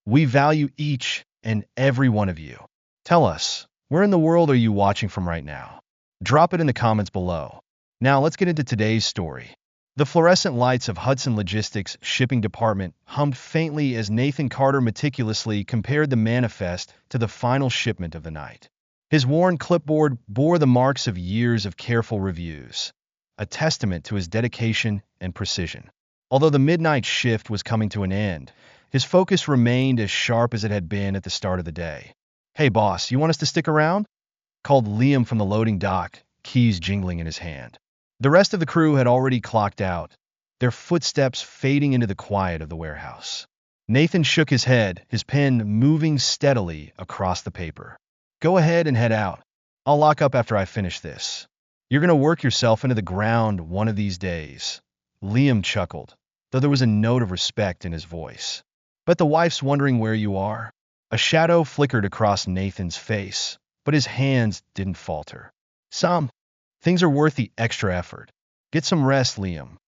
We value each and every one of you. Tell us, where in the world are you watching from right now? Drop it in the comments below. Now let's get into today's story. The fluorescent lights of Hudson Logistics shipping department hummed faintly as Nathan Carter meticulously compared the manifest to the final shipment of the night. His worn clipboard bore the marks of years of careful reviews, a testament to his dedication and precision. Although the midnight shift was coming to an end, his focus remained as sharp as it had been at the start of the day. "Hey boss, you want us to stick around?" called Liam from the loading dock, keys jingling in his hand. The rest of the crew had already clocked out, their footsteps fading into the quiet of the warehouse. Nathan shook his head, his pen moving steadily across the paper. "Go ahead and head out. I'll lock up after I finish this. You're going to work yourself into the ground one of these days." Liam chuckled, though there was a note of respect in his voice. "Bet the wife's wondering where you are." A shadow flickered across Nathan's face, but his hands didn't falter. "Some things are worth the extra effort. Get some rest, Liam."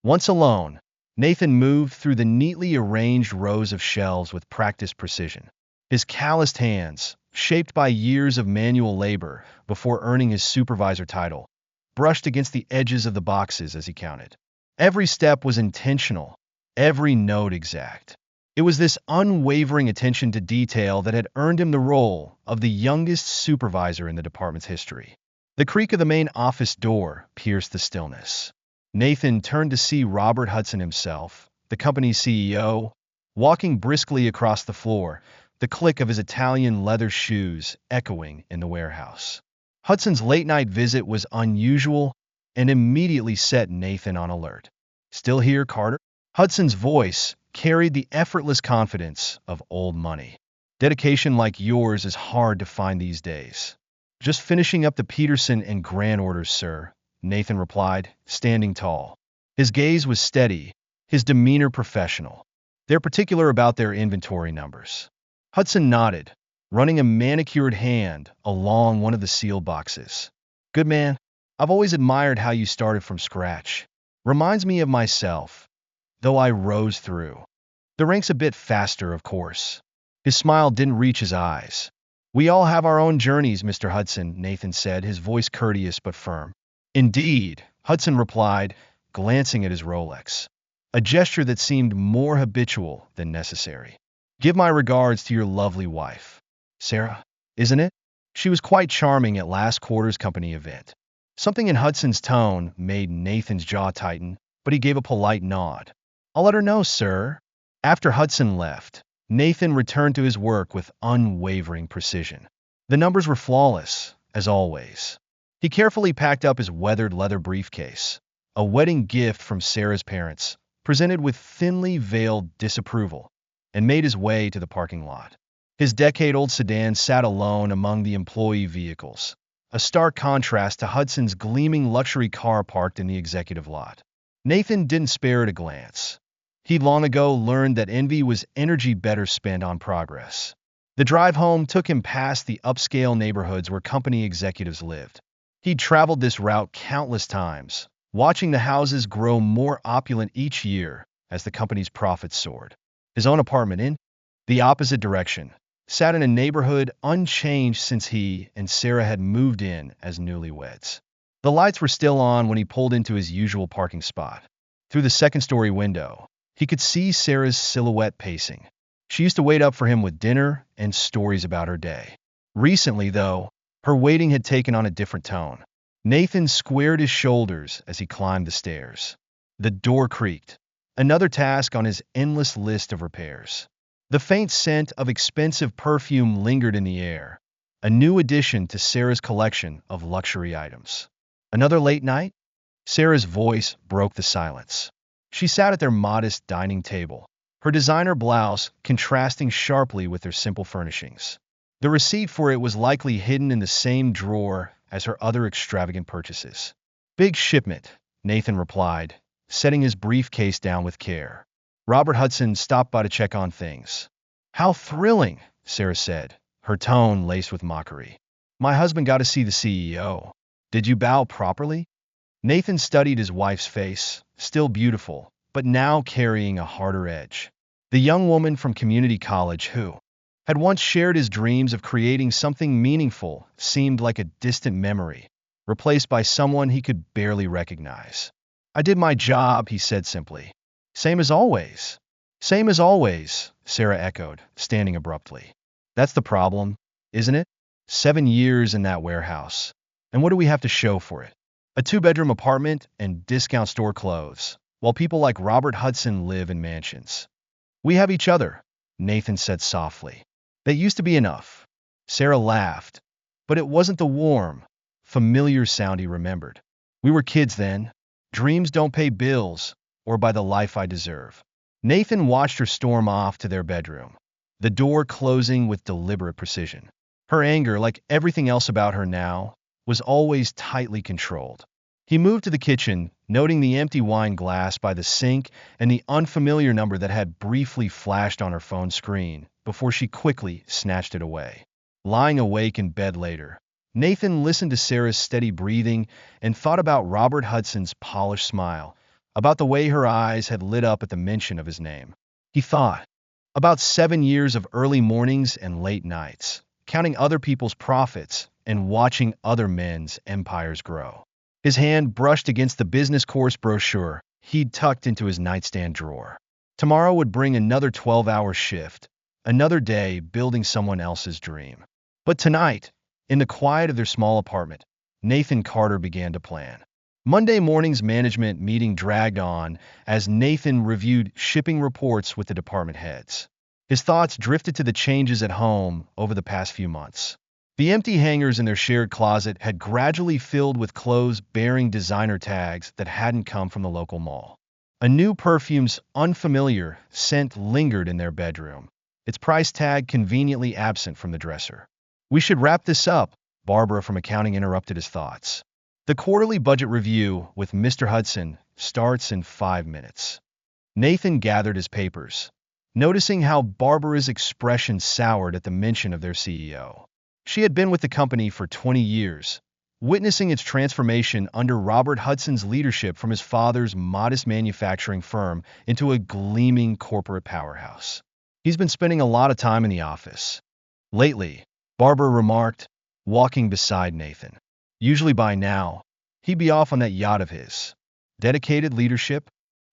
Once alone, Nathan moved through the neatly arranged rows of shelves with practiced precision. His calloused hands, shaped by years of manual labor before earning his supervisor title, brushed against the edges of the boxes as he counted. Every step was intentional, every note exact. It was this unwavering attention to detail that had earned him the role of the youngest supervisor in the department's history. The creak of the main office door pierced the stillness. Nathan turned to see Robert Hudson himself, the company's CEO, walking briskly across the floor, the click of his Italian leather shoes echoing in the warehouse. Hudson's late-night visit was unusual and immediately set Nathan on alert. "Still here, Carter?" Hudson's voice carried the effortless confidence of old money. "Dedication like yours is hard to find these days." "Just finishing up the Peterson and Grant orders, sir," Nathan replied, standing tall. His gaze was steady, his demeanor professional. "They're particular about their inventory numbers." Hudson nodded, running a manicured hand along one of the sealed boxes. "Good man. I've always admired how you started from scratch. Reminds me of myself, though I rose through the ranks a bit faster, of course." His smile didn't reach his eyes. "We all have our own journeys, Mr. Hudson," Nathan said, his voice courteous but firm. "Indeed," Hudson replied, glancing at his Rolex, a gesture that seemed more habitual than necessary. "Give my regards to your lovely wife. Sarah, isn't it? She was quite charming at last quarter's company event." Something in Hudson's tone made Nathan's jaw tighten, but he gave a polite nod. "I'll let her know, sir." After Hudson left, Nathan returned to his work with unwavering precision. The numbers were flawless, as always. He carefully packed up his weathered leather briefcase, a wedding gift from Sarah's parents, presented with thinly veiled disapproval, and made his way to the parking lot. His decade-old sedan sat alone among the employee vehicles, a stark contrast to Hudson's gleaming luxury car parked in the executive lot. Nathan didn't spare it a glance. He'd long ago learned that envy was energy better spent on progress. The drive home took him past the upscale neighborhoods where company executives lived. He'd traveled this route countless times, watching the houses grow more opulent each year as the company's profits soared. His own apartment, in the opposite direction, sat in a neighborhood unchanged since he and Sarah had moved in as newlyweds. The lights were still on when he pulled into his usual parking spot. Through the second-story window, he could see Sarah's silhouette pacing. She used to wait up for him with dinner and stories about her day. Recently, though, her waiting had taken on a different tone. Nathan squared his shoulders as he climbed the stairs. The door creaked, another task on his endless list of repairs. The faint scent of expensive perfume lingered in the air, a new addition to Sarah's collection of luxury items. "Another late night?" Sarah's voice broke the silence. She sat at their modest dining table, her designer blouse contrasting sharply with their simple furnishings. The receipt for it was likely hidden in the same drawer as her other extravagant purchases. "Big shipment," Nathan replied, setting his briefcase down with care. Robert Hudson stopped by to check on things. "How thrilling," Sarah said, her tone laced with mockery. "My husband got to see the CEO. Did you bow properly?" Nathan studied his wife's face, still beautiful, but now carrying a harder edge. the young woman from community college who had once shared his dreams of creating something meaningful, seemed like a distant memory, replaced by someone he could barely recognize. "I did my job," he said simply. "Same as always." "Same as always," Sarah echoed, standing abruptly. "That's the problem, isn't it? 7 years in that warehouse. And what do we have to show for it? A two-bedroom apartment and discount store clothes, while people like Robert Hudson live in mansions." "We have each other," Nathan said softly. "That used to be enough." Sarah laughed, but it wasn't the warm, familiar sound he remembered. "We were kids then. Dreams don't pay bills, or buy the life I deserve." Nathan watched her storm off to their bedroom, the door closing with deliberate precision. Her anger, like everything else about her now, was always tightly controlled. He moved to the kitchen, noting the empty wine glass by the sink and the unfamiliar number that had briefly flashed on her phone screen before she quickly snatched it away. Lying awake in bed later, Nathan listened to Sarah's steady breathing and thought about Robert Hudson's polished smile, about the way her eyes had lit up at the mention of his name. He thought about 7 years of early mornings and late nights, counting other people's profits and watching other men's empires grow. His hand brushed against the business course brochure he'd tucked into his nightstand drawer. Tomorrow would bring another 12-hour shift, another day building someone else's dream. But tonight, in the quiet of their small apartment, Nathan Carter began to plan. Monday morning's management meeting dragged on as Nathan reviewed shipping reports with the department heads. His thoughts drifted to the changes at home over the past few months. The empty hangers in their shared closet had gradually filled with clothes bearing designer tags that hadn't come from the local mall. A new perfume's unfamiliar scent lingered in their bedroom, its price tag conveniently absent from the dresser. "We should wrap this up," Barbara from accounting interrupted his thoughts. "The quarterly budget review with Mr. Hudson starts in 5 minutes." Nathan gathered his papers, noticing how Barbara's expression soured at the mention of their CEO. She had been with the company for 20 years, witnessing its transformation under Robert Hudson's leadership from his father's modest manufacturing firm into a gleaming corporate powerhouse. "He's been spending a lot of time in the office lately," Barbara remarked, walking beside Nathan. "Usually by now, he'd be off on that yacht of his." "Dedicated leadership?"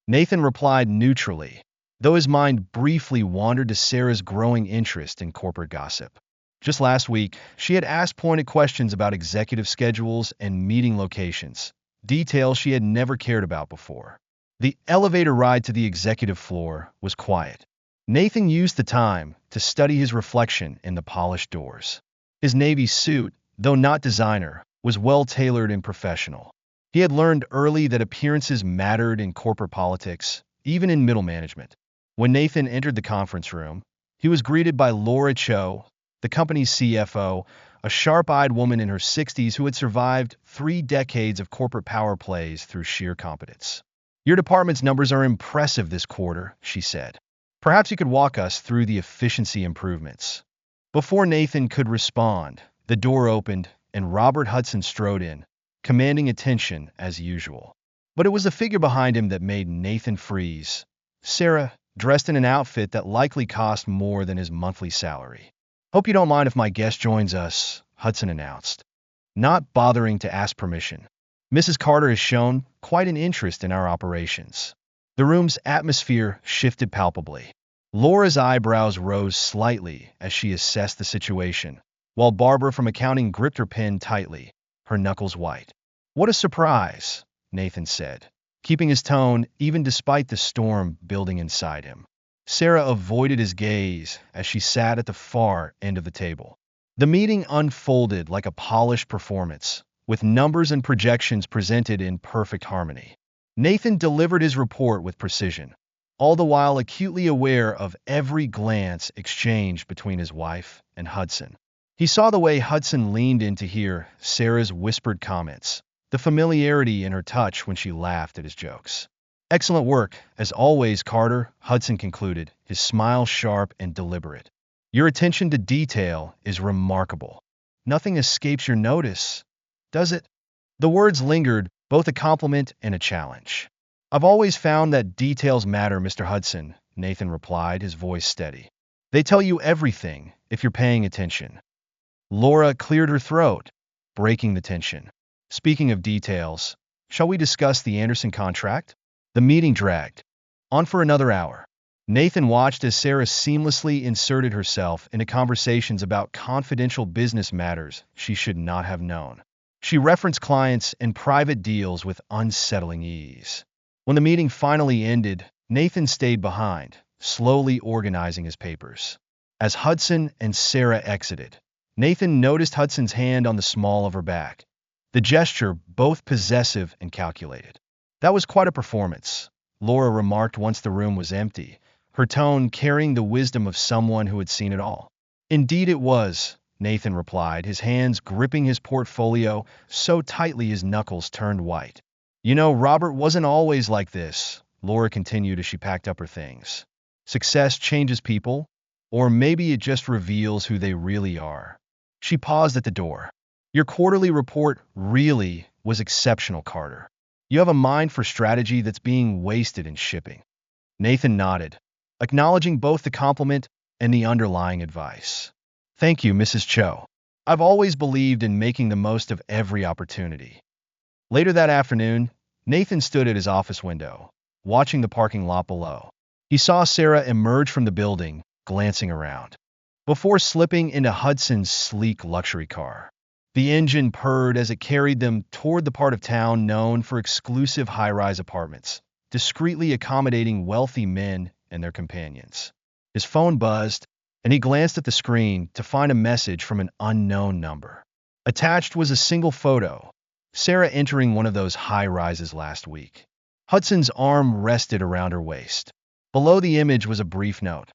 Nathan replied neutrally, though his mind briefly wandered to Sarah's growing interest in corporate gossip. Just last week, she had asked pointed questions about executive schedules and meeting locations, details she had never cared about before. The elevator ride to the executive floor was quiet. Nathan used the time to study his reflection in the polished doors. His navy suit, though not designer, was well-tailored and professional. He had learned early that appearances mattered in corporate politics, even in middle management. When Nathan entered the conference room, he was greeted by Laura Cho, the company's CFO, a sharp-eyed woman in her 60s who had survived 3 decades of corporate power plays through sheer competence. "Your department's numbers are impressive this quarter," she said. "Perhaps you could walk us through the efficiency improvements." Before Nathan could respond, the door opened and Robert Hudson strode in, commanding attention as usual. But it was the figure behind him that made Nathan freeze. Sarah, dressed in an outfit that likely cost more than his monthly salary. "Hope you don't mind if my guest joins us," Hudson announced, not bothering to ask permission. "Mrs. Carter has shown quite an interest in our operations." The room's atmosphere shifted palpably. Laura's eyebrows rose slightly as she assessed the situation, while Barbara from accounting gripped her pen tightly, her knuckles white. "What a surprise," Nathan said, keeping his tone even despite the storm building inside him. Sarah avoided his gaze as she sat at the far end of the table. The meeting unfolded like a polished performance, with numbers and projections presented in perfect harmony. Nathan delivered his report with precision, all the while acutely aware of every glance exchanged between his wife and Hudson. He saw the way Hudson leaned in to hear Sarah's whispered comments, the familiarity in her touch when she laughed at his jokes. "Excellent work, as always, Carter," Hudson concluded, his smile sharp and deliberate. "Your attention to detail is remarkable. Nothing escapes your notice, does it?" The words lingered, both a compliment and a challenge. "I've always found that details matter, Mr. Hudson," Nathan replied, his voice steady. They tell you everything if you're paying attention. Laura cleared her throat, breaking the tension. Speaking of details, shall we discuss the Anderson contract? The meeting dragged on for another hour. Nathan watched as Sarah seamlessly inserted herself into conversations about confidential business matters she should not have known. She referenced clients and private deals with unsettling ease. When the meeting finally ended, Nathan stayed behind, slowly organizing his papers. As Hudson and Sarah exited, Nathan noticed Hudson's hand on the small of her back, the gesture both possessive and calculated. That was quite a performance, Laura remarked once the room was empty, her tone carrying the wisdom of someone who had seen it all. Indeed it was, Nathan replied, his hands gripping his portfolio so tightly his knuckles turned white. You know, Robert wasn't always like this, Laura continued as she packed up her things. Success changes people, or maybe it just reveals who they really are. She paused at the door. Your quarterly report really was exceptional, Carter. You have a mind for strategy that's being wasted in shipping. Nathan nodded, acknowledging both the compliment and the underlying advice. Thank you, Mrs. Cho. I've always believed in making the most of every opportunity. Later that afternoon, Nathan stood at his office window, watching the parking lot below. He saw Sarah emerge from the building, glancing around, before slipping into Hudson's sleek luxury car. The engine purred as it carried them toward the part of town known for exclusive high-rise apartments, discreetly accommodating wealthy men and their companions. His phone buzzed, and he glanced at the screen to find a message from an unknown number. Attached was a single photo, Sarah entering one of those high-rises last week. Hudson's arm rested around her waist. Below the image was a brief note.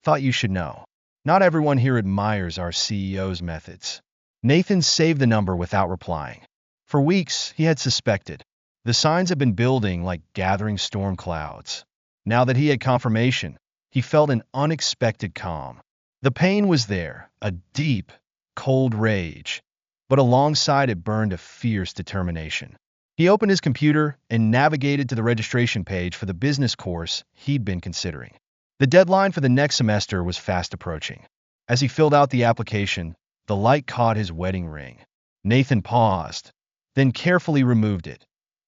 Thought you should know. Not everyone here admires our CEO's methods. Nathan saved the number without replying. For weeks, he had suspected. The signs had been building like gathering storm clouds. Now that he had confirmation, he felt an unexpected calm. The pain was there, a deep, cold rage, but alongside it burned a fierce determination. He opened his computer and navigated to the registration page for the business course he'd been considering. The deadline for the next semester was fast approaching. As he filled out the application, the light caught his wedding ring. Nathan paused, then carefully removed it,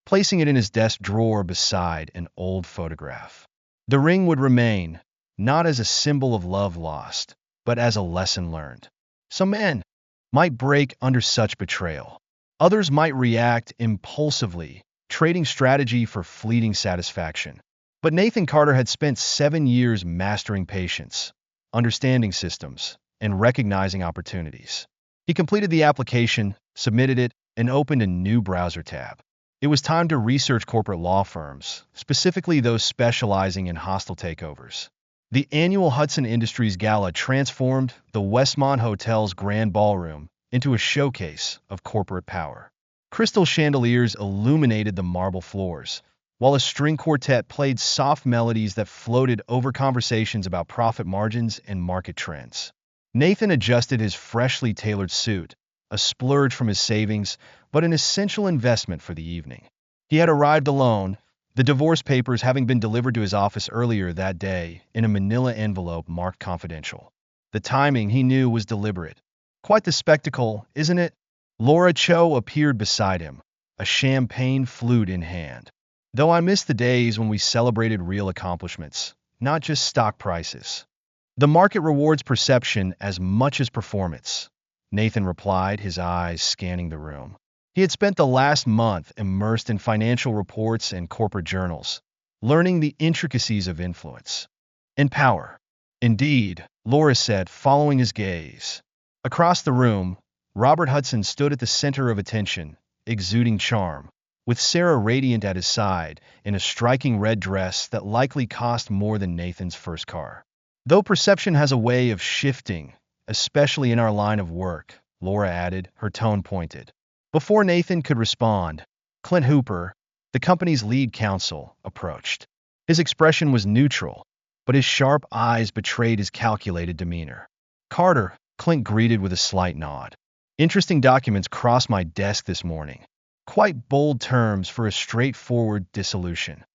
placing it in his desk drawer beside an old photograph. The ring would remain, not as a symbol of love lost, but as a lesson learned. Some men might break under such betrayal. Others might react impulsively, trading strategy for fleeting satisfaction. But Nathan Carter had spent 7 years mastering patience, understanding systems, and recognizing opportunities. He completed the application, submitted it, and opened a new browser tab. It was time to research corporate law firms, specifically those specializing in hostile takeovers. The annual Hudson Industries Gala transformed the Westmont Hotel's grand ballroom into a showcase of corporate power. Crystal chandeliers illuminated the marble floors, while a string quartet played soft melodies that floated over conversations about profit margins and market trends. Nathan adjusted his freshly tailored suit, a splurge from his savings, but an essential investment for the evening. He had arrived alone, the divorce papers having been delivered to his office earlier that day in a manila envelope marked confidential. The timing, he knew, was deliberate. Quite the spectacle, isn't it? Laura Cho appeared beside him, a champagne flute in hand. Though I miss the days when we celebrated real accomplishments, not just stock prices. The market rewards perception as much as performance, Nathan replied, his eyes scanning the room. He had spent the last month immersed in financial reports and corporate journals, learning the intricacies of influence and power. Indeed, Laura said, following his gaze. Across the room, Robert Hudson stood at the center of attention, exuding charm, with Sarah radiant at his side in a striking red dress that likely cost more than Nathan's first car. Though perception has a way of shifting, especially in our line of work, Laura added, her tone pointed. Before Nathan could respond, Clint Hooper, the company's lead counsel, approached. His expression was neutral, but his sharp eyes betrayed his calculated demeanor. Carter, Clint greeted with a slight nod. Interesting documents crossed my desk this morning. Quite bold terms for a straightforward dissolution.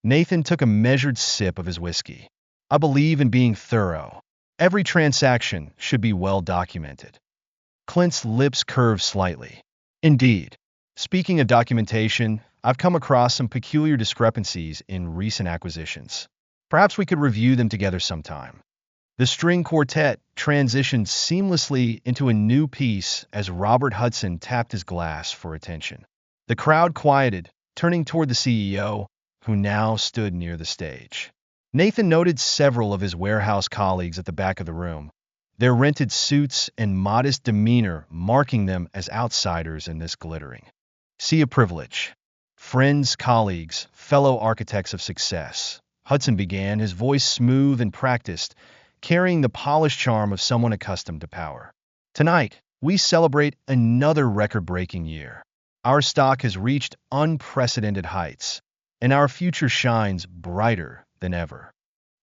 Nathan took a measured sip of his whiskey. I believe in being thorough. Every transaction should be well documented. Clint's lips curved slightly. Indeed. Speaking of documentation, I've come across some peculiar discrepancies in recent acquisitions. Perhaps we could review them together sometime. The string quartet transitioned seamlessly into a new piece as Robert Hudson tapped his glass for attention. The crowd quieted, turning toward the CEO, who now stood near the stage. Nathan noted several of his warehouse colleagues at the back of the room, their rented suits and modest demeanor marking them as outsiders in this glittering sea of privilege. Friends, colleagues, fellow architects of success. Hudson began, his voice smooth and practiced, carrying the polished charm of someone accustomed to power. Tonight, we celebrate another record-breaking year. Our stock has reached unprecedented heights, and our future shines brighter than ever.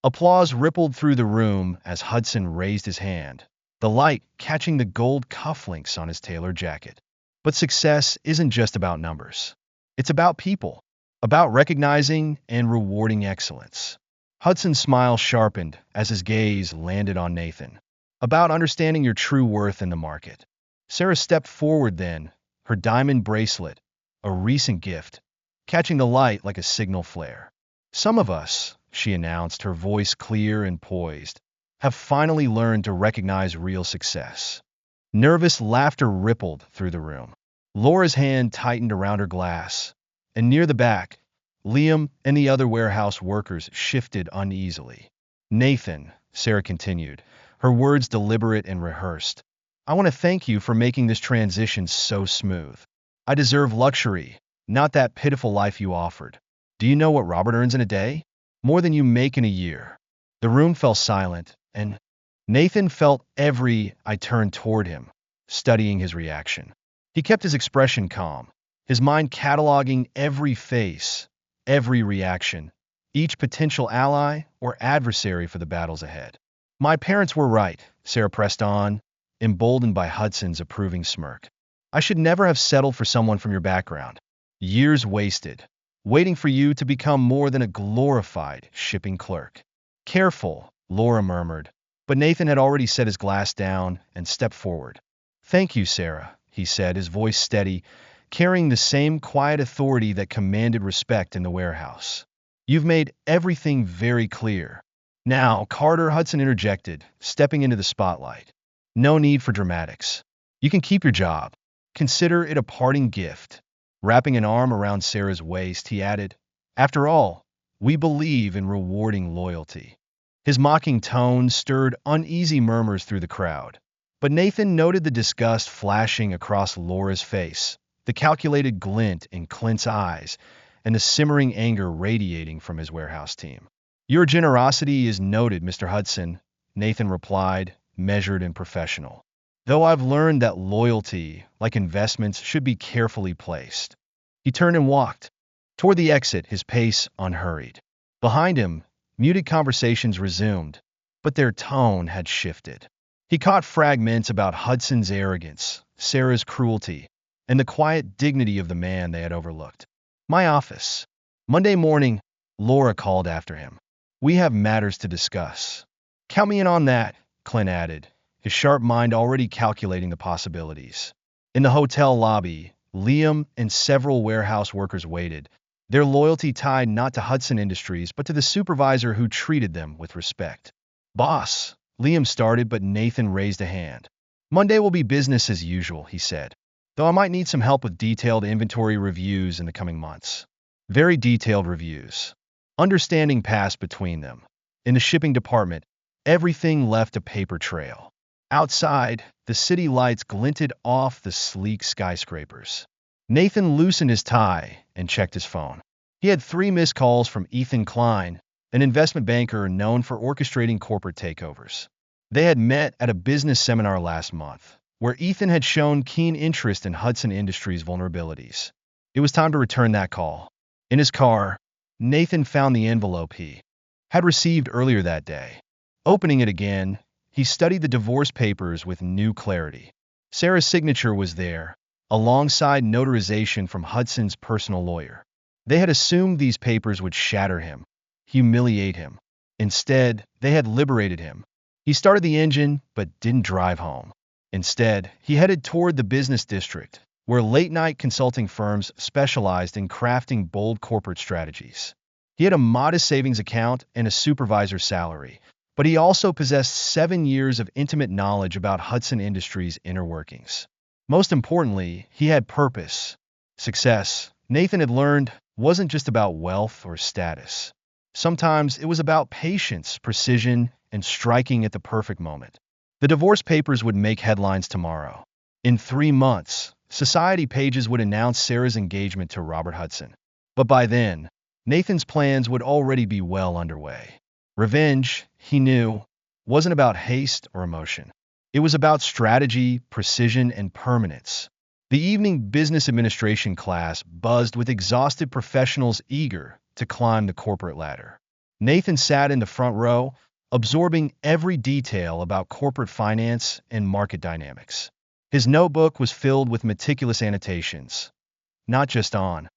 Applause rippled through the room as Hudson raised his hand, the light catching the gold cufflinks on his tailored jacket. But success isn't just about numbers. It's about people, about recognizing and rewarding excellence. Hudson's smile sharpened as his gaze landed on Nathan. About understanding your true worth in the market. Sarah stepped forward then, her diamond bracelet, a recent gift, catching the light like a signal flare. Some of us, she announced, her voice clear and poised, have finally learned to recognize real success. Nervous laughter rippled through the room. Laura's hand tightened around her glass, and near the back, Liam and the other warehouse workers shifted uneasily. Nathan, Sarah continued, her words deliberate and rehearsed, I want to thank you for making this transition so smooth. I deserve luxury, not that pitiful life you offered. Do you know what Robert earns in a day? More than you make in a year. The room fell silent, and Nathan felt I turned toward him, studying his reaction. He kept his expression calm, his mind cataloging every face, every reaction, each potential ally or adversary for the battles ahead. My parents were right, Sarah pressed on, emboldened by Hudson's approving smirk. I should never have settled for someone from your background. Years wasted, waiting for you to become more than a glorified shipping clerk. Careful, Laura murmured, but Nathan had already set his glass down and stepped forward. Thank you, Sarah, he said, his voice steady, carrying the same quiet authority that commanded respect in the warehouse. You've made everything very clear. Now, Carter, Hudson interjected, stepping into the spotlight. No need for dramatics. You can keep your job. Consider it a parting gift. Wrapping an arm around Sarah's waist, he added, After all, we believe in rewarding loyalty. His mocking tone stirred uneasy murmurs through the crowd. But Nathan noted the disgust flashing across Laura's face, the calculated glint in Clint's eyes, and the simmering anger radiating from his warehouse team. Your generosity is noted, Mr. Hudson, Nathan replied, measured and professional. Though I've learned that loyalty, like investments, should be carefully placed. He turned and walked toward the exit, his pace unhurried. Behind him, muted conversations resumed, but their tone had shifted. He caught fragments about Hudson's arrogance, Sarah's cruelty, and the quiet dignity of the man they had overlooked. My office. Monday morning, Laura called after him. We have matters to discuss. Count me in on that, Clint added, his sharp mind already calculating the possibilities. In the hotel lobby, Liam and several warehouse workers waited, their loyalty tied not to Hudson Industries but to the supervisor who treated them with respect. Boss, Liam started, but Nathan raised a hand. Monday will be business as usual, he said, though I might need some help with detailed inventory reviews in the coming months. Very detailed reviews. Understanding passed between them. In the shipping department, everything left a paper trail. Outside, the city lights glinted off the sleek skyscrapers. Nathan loosened his tie and checked his phone. He had 3 missed calls from Ethan Klein, an investment banker known for orchestrating corporate takeovers. They had met at a business seminar last month, where Ethan had shown keen interest in Hudson Industries' vulnerabilities. It was time to return that call. In his car, Nathan found the envelope he had received earlier that day. Opening it again, he studied the divorce papers with new clarity. Sarah's signature was there, alongside notarization from Hudson's personal lawyer. They had assumed these papers would shatter him, humiliate him, Instead, they had liberated him. He started the engine, but didn't drive home. Instead, he headed toward the business district, where late-night consulting firms specialized in crafting bold corporate strategies. He had a modest savings account and a supervisor's salary, but he also possessed 7 years of intimate knowledge about Hudson Industries' inner workings. Most importantly, he had purpose. Success, Nathan had learned, wasn't just about wealth or status. Sometimes it was about patience, precision, and striking at the perfect moment. The divorce papers would make headlines tomorrow. In 3 months, society pages would announce Sarah's engagement to Robert Hudson. But by then, Nathan's plans would already be well underway. Revenge, he knew, wasn't about haste or emotion. It was about strategy, precision, and permanence. The evening business administration class buzzed with exhausted professionals eager to climb the corporate ladder. Nathan sat in the front row, absorbing every detail about corporate finance and market dynamics. His notebook was filled with meticulous annotations, not just on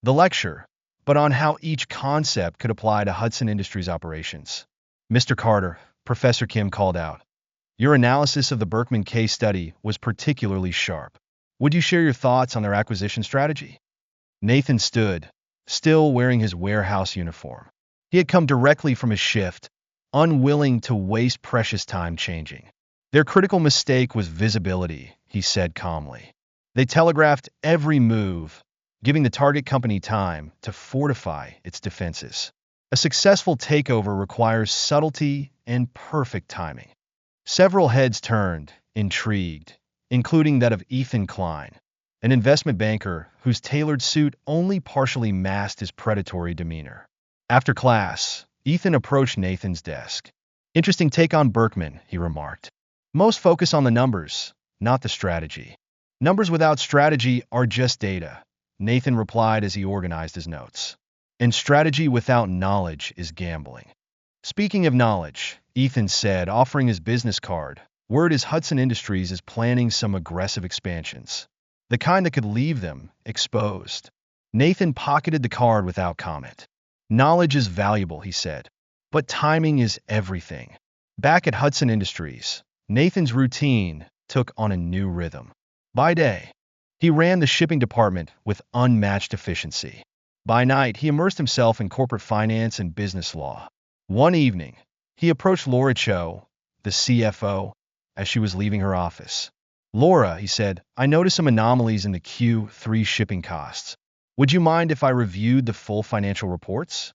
the lecture, but on how each concept could apply to Hudson Industries operations. "Mr. Carter," Professor Kim called out, "your analysis of the Berkman case study was particularly sharp. Would you share your thoughts on their acquisition strategy?" Nathan stood, still wearing his warehouse uniform. He had come directly from his shift, unwilling to waste precious time changing. "Their critical mistake was visibility," he said calmly. "They telegraphed every move, giving the target company time to fortify its defenses. A successful takeover requires subtlety and perfect timing." Several heads turned, intrigued, including that of Ethan Klein, an investment banker whose tailored suit only partially masked his predatory demeanor. After class, Ethan approached Nathan's desk. "Interesting take on Berkman," he remarked. "Most focus on the numbers, not the strategy." "Numbers without strategy are just data," Nathan replied as he organized his notes. "And strategy without knowledge is gambling." "Speaking of knowledge," Ethan said, offering his business card, "word is Hudson Industries is planning some aggressive expansions. The kind that could leave them exposed." Nathan pocketed the card without comment. "Knowledge is valuable," he said, "but timing is everything." Back at Hudson Industries, Nathan's routine took on a new rhythm. By day, he ran the shipping department with unmatched efficiency. By night, he immersed himself in corporate finance and business law. One evening, he approached Laura Cho, the CFO, as she was leaving her office. "Laura," he said, "I noticed some anomalies in the Q3 shipping costs. Would you mind if I reviewed the full financial reports?"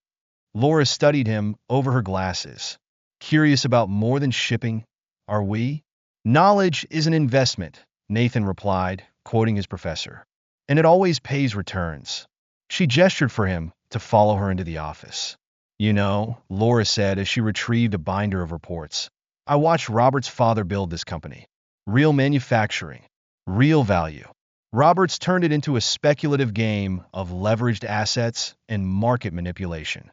Laura studied him over her glasses. "Curious about more than shipping, are we?" "Knowledge is an investment," Nathan replied, quoting his professor. "And it always pays returns." She gestured for him to follow her into the office. "You know," Laura said as she retrieved a binder of reports, "I watched Robert's father build this company. Real manufacturing, real value. Roberts turned it into a speculative game of leveraged assets and market manipulation."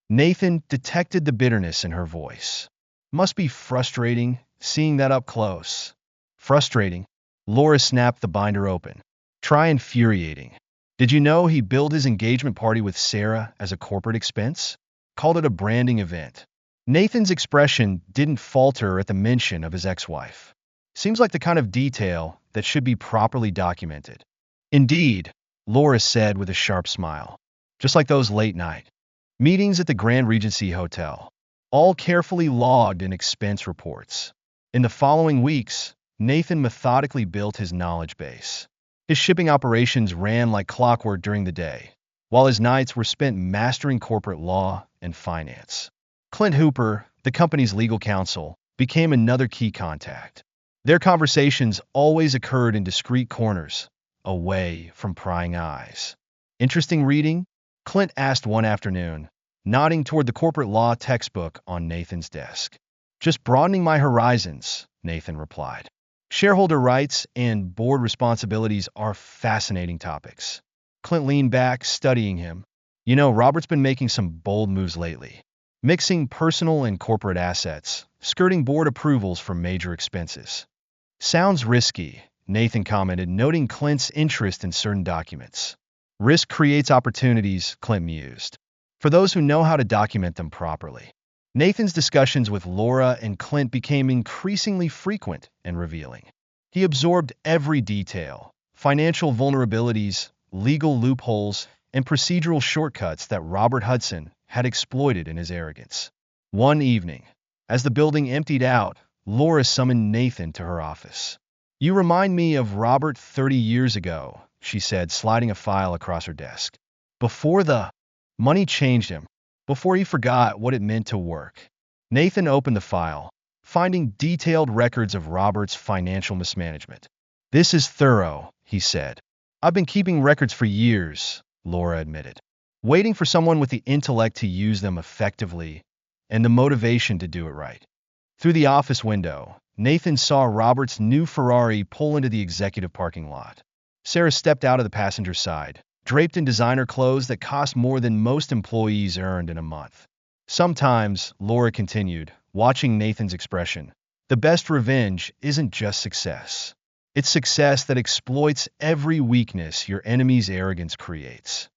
Nathan detected the bitterness in her voice. "Must be frustrating seeing that up close." "Frustrating?" Laura snapped the binder open. "Try infuriating. Did you know he billed his engagement party with Sarah as a corporate expense? Called it a branding event." Nathan's expression didn't falter at the mention of his ex-wife. "Seems like the kind of detail that should be properly documented." "Indeed," Laura said with a sharp smile. "Just like those late-night meetings at the Grand Regency Hotel, all carefully logged in expense reports." In the following weeks, Nathan methodically built his knowledge base. His shipping operations ran like clockwork during the day, while his nights were spent mastering corporate law and finance. Clint Hooper, the company's legal counsel, became another key contact. Their conversations always occurred in discreet corners, away from prying eyes. "Interesting reading?" Clint asked one afternoon, nodding toward the corporate law textbook on Nathan's desk. "Just broadening my horizons," Nathan replied. "Shareholder rights and board responsibilities are fascinating topics." Clint leaned back, studying him. "You know, Robert's been making some bold moves lately. Mixing personal and corporate assets, skirting board approvals for major expenses." "Sounds risky," Nathan commented, noting Clint's interest in certain documents. "Risk creates opportunities," Clint mused, "for those who know how to document them properly." Nathan's discussions with Laura and Clint became increasingly frequent and revealing. He absorbed every detail: financial vulnerabilities, legal loopholes, and procedural shortcuts that Robert Hudson had exploited in his arrogance. One evening, as the building emptied out, Laura summoned Nathan to her office. "You remind me of Robert 30 years ago," she said, sliding a file across her desk. "Before the money changed him, before he forgot what it meant to work." Nathan opened the file, finding detailed records of Robert's financial mismanagement. "This is thorough," he said. "I've been keeping records for years," Laura admitted, "waiting for someone with the intellect to use them effectively and the motivation to do it right." Through the office window, Nathan saw Robert's new Ferrari pull into the executive parking lot. Sarah stepped out of the passenger side, draped in designer clothes that cost more than most employees earned in a month. "Sometimes," Laura continued, watching Nathan's expression, "the best revenge isn't just success. It's success that exploits every weakness your enemy's arrogance creates."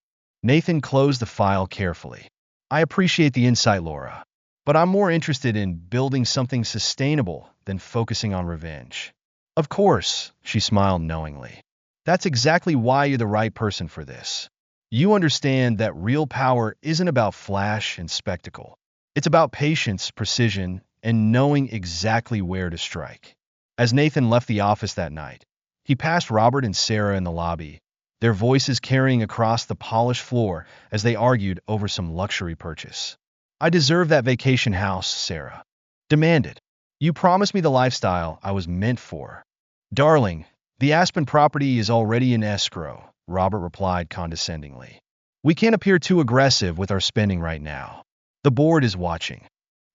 Nathan closed the file carefully. "I appreciate the insight, Laura, but I'm more interested in building something sustainable than focusing on revenge." "Of course," she smiled knowingly. "That's exactly why you're the right person for this. You understand that real power isn't about flash and spectacle. It's about patience, precision, and knowing exactly where to strike." As Nathan left the office that night, he passed Robert and Sarah in the lobby, their voices carrying across the polished floor as they argued over some luxury purchase. "I deserve that vacation house," Sarah demanded. "You promised me the lifestyle I was meant for." "Darling, the Aspen property is already in escrow," Robert replied condescendingly. "We can't appear too aggressive with our spending right now. The board is watching."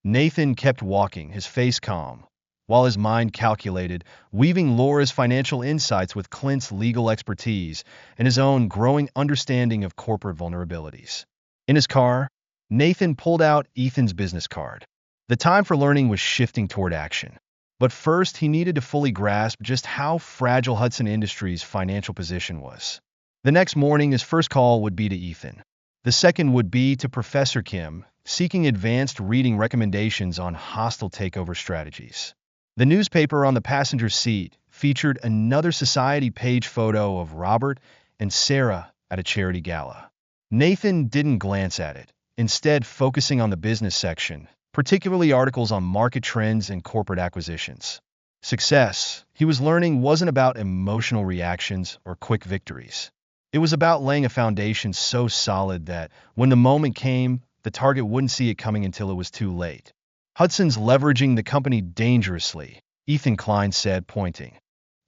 Nathan kept walking, his face calm, while his mind calculated, weaving Laura's financial insights with Clint's legal expertise and his own growing understanding of corporate vulnerabilities. In his car, Nathan pulled out Ethan's business card. The time for learning was shifting toward action. But first, he needed to fully grasp just how fragile Hudson Industries' financial position was. The next morning, his first call would be to Ethan. The second would be to Professor Kim, seeking advanced reading recommendations on hostile takeover strategies. The newspaper on the passenger seat featured another society page photo of Robert and Sarah at a charity gala. Nathan didn't glance at it, instead focusing on the business section, particularly articles on market trends and corporate acquisitions. Success, he was learning, wasn't about emotional reactions or quick victories. It was about laying a foundation so solid that, when the moment came, the target wouldn't see it coming until it was too late. "Hudson's leveraging the company dangerously," Ethan Klein said, pointing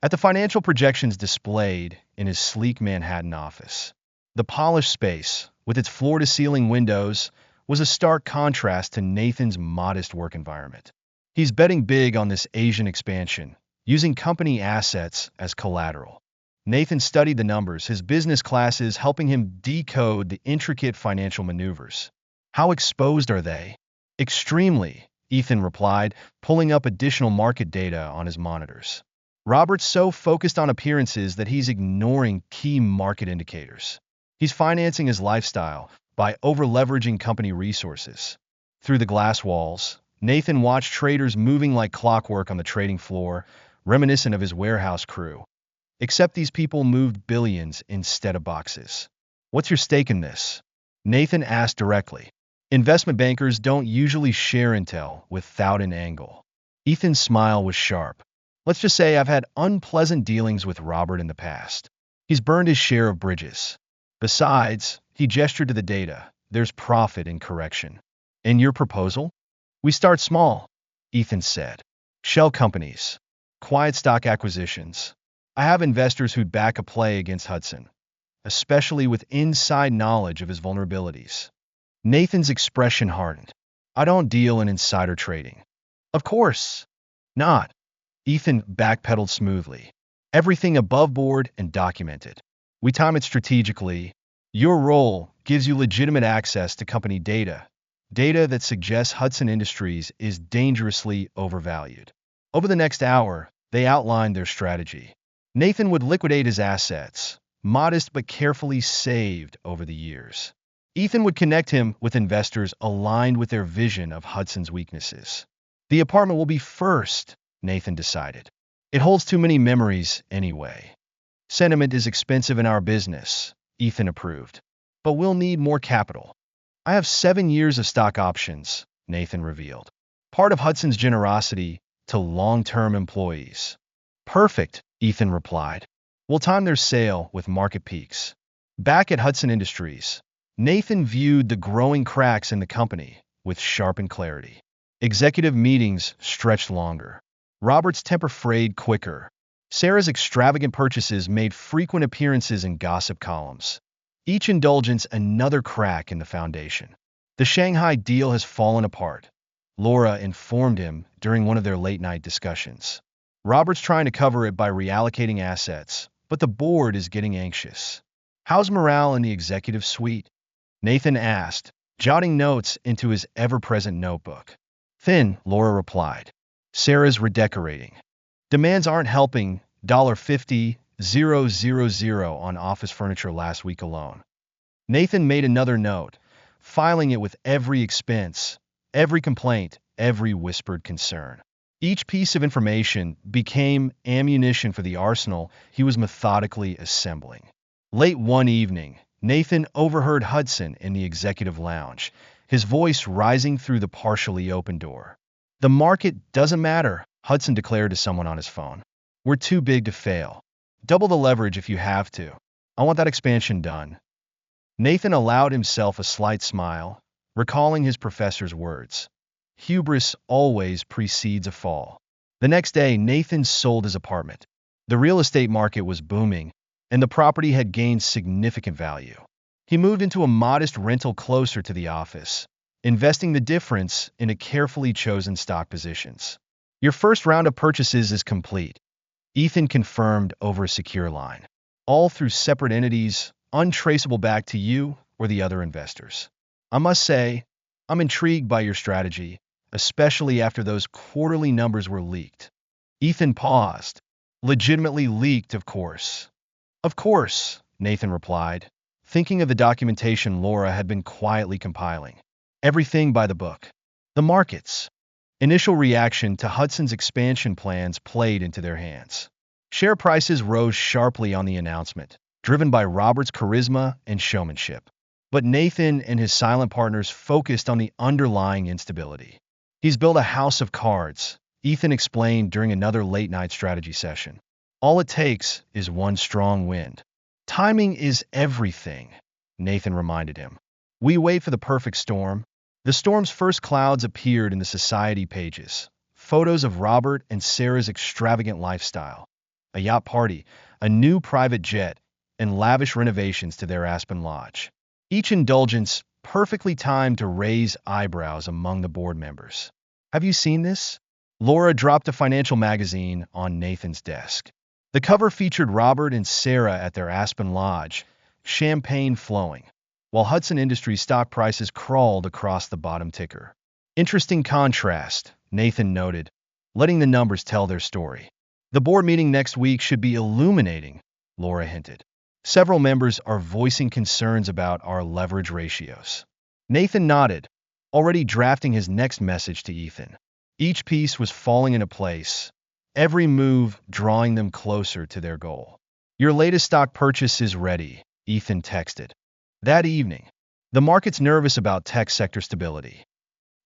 at the financial projections displayed in his sleek Manhattan office. The polished space, with its floor-to-ceiling windows, was a stark contrast to Nathan's modest work environment. "He's betting big on this Asian expansion, using company assets as collateral." Nathan studied the numbers, his business classes helping him decode the intricate financial maneuvers. "How exposed are they?" "Extremely," Ethan replied, pulling up additional market data on his monitors. "Robert's so focused on appearances that he's ignoring key market indicators. He's financing his lifestyle by over-leveraging company resources." Through the glass walls, Nathan watched traders moving like clockwork on the trading floor, reminiscent of his warehouse crew. Except these people moved billions instead of boxes. "What's your stake in this?" Nathan asked directly. "Investment bankers don't usually share intel without an angle." Ethan's smile was sharp. "Let's just say I've had unpleasant dealings with Robert in the past. He's burned his share of bridges. Besides," he gestured to the data, "there's profit in correction." "In your proposal?" "We start small," Ethan said. "Shell companies. Quiet stock acquisitions. I have investors who'd back a play against Hudson, especially with inside knowledge of his vulnerabilities." Nathan's expression hardened. "I don't deal in insider trading." "Of course not." Ethan backpedaled smoothly. "Everything above board and documented. We time it strategically. Your role gives you legitimate access to company data that suggests Hudson Industries is dangerously overvalued." Over the next hour, they outlined their strategy. Nathan would liquidate his assets, modest but carefully saved over the years. Ethan would connect him with investors aligned with their vision of Hudson's weaknesses. The apartment will be first, Nathan decided. It holds too many memories anyway. Sentiment is expensive in our business, Ethan approved. But we'll need more capital. I have 7 years of stock options, Nathan revealed. Part of Hudson's generosity to long-term employees. Perfect, Ethan replied. We'll time their sale with market peaks. Back at Hudson Industries, Nathan viewed the growing cracks in the company with sharpened clarity. Executive meetings stretched longer. Robert's temper frayed quicker. Sarah's extravagant purchases made frequent appearances in gossip columns. Each indulgence another crack in the foundation. The Shanghai deal has fallen apart, Laura informed him during one of their late-night discussions. Robert's trying to cover it by reallocating assets, but the board is getting anxious. How's morale in the executive suite? Nathan asked, jotting notes into his ever-present notebook. Thin, Laura replied. Sarah's redecorating. Demands aren't helping, $50,000 on office furniture last week alone. Nathan made another note, filing it with every expense, every complaint, every whispered concern. Each piece of information became ammunition for the arsenal he was methodically assembling. Late one evening, Nathan overheard Hudson in the executive lounge, his voice rising through the partially open door. The market doesn't matter, Hudson declared to someone on his phone. We're too big to fail. Double the leverage if you have to. I want that expansion done. Nathan allowed himself a slight smile, recalling his professor's words. Hubris always precedes a fall. The next day, Nathan sold his apartment. The real estate market was booming, and the property had gained significant value. He moved into a modest rental closer to the office, investing the difference in a carefully chosen stock positions. Your first round of purchases is complete, Ethan confirmed over a secure line. All through separate entities, untraceable back to you or the other investors. I must say, I'm intrigued by your strategy, especially after those quarterly numbers were leaked. Ethan paused. Legitimately leaked, of course. Of course, Nathan replied, thinking of the documentation Laura had been quietly compiling. Everything by the book. The markets. Initial reaction to Hudson's expansion plans played into their hands. Share prices rose sharply on the announcement, driven by Robert's charisma and showmanship. But Nathan and his silent partners focused on the underlying instability. He's built a house of cards, Ethan explained during another late-night strategy session. All it takes is one strong wind. Timing is everything, Nathan reminded him. We wait for the perfect storm. The storm's first clouds appeared in the society pages. Photos of Robert and Sarah's extravagant lifestyle. A yacht party, a new private jet, and lavish renovations to their Aspen Lodge. Each indulgence perfectly timed to raise eyebrows among the board members. Have you seen this? Laura dropped a financial magazine on Nathan's desk. The cover featured Robert and Sarah at their Aspen Lodge, champagne flowing, while Hudson Industries stock prices crawled across the bottom ticker. Interesting contrast, Nathan noted, letting the numbers tell their story. The board meeting next week should be illuminating, Laura hinted. Several members are voicing concerns about our leverage ratios. Nathan nodded, already drafting his next message to Ethan. Each piece was falling into place, every move drawing them closer to their goal. Your latest stock purchase is ready, Ethan texted. That evening, the market's nervous about tech sector stability.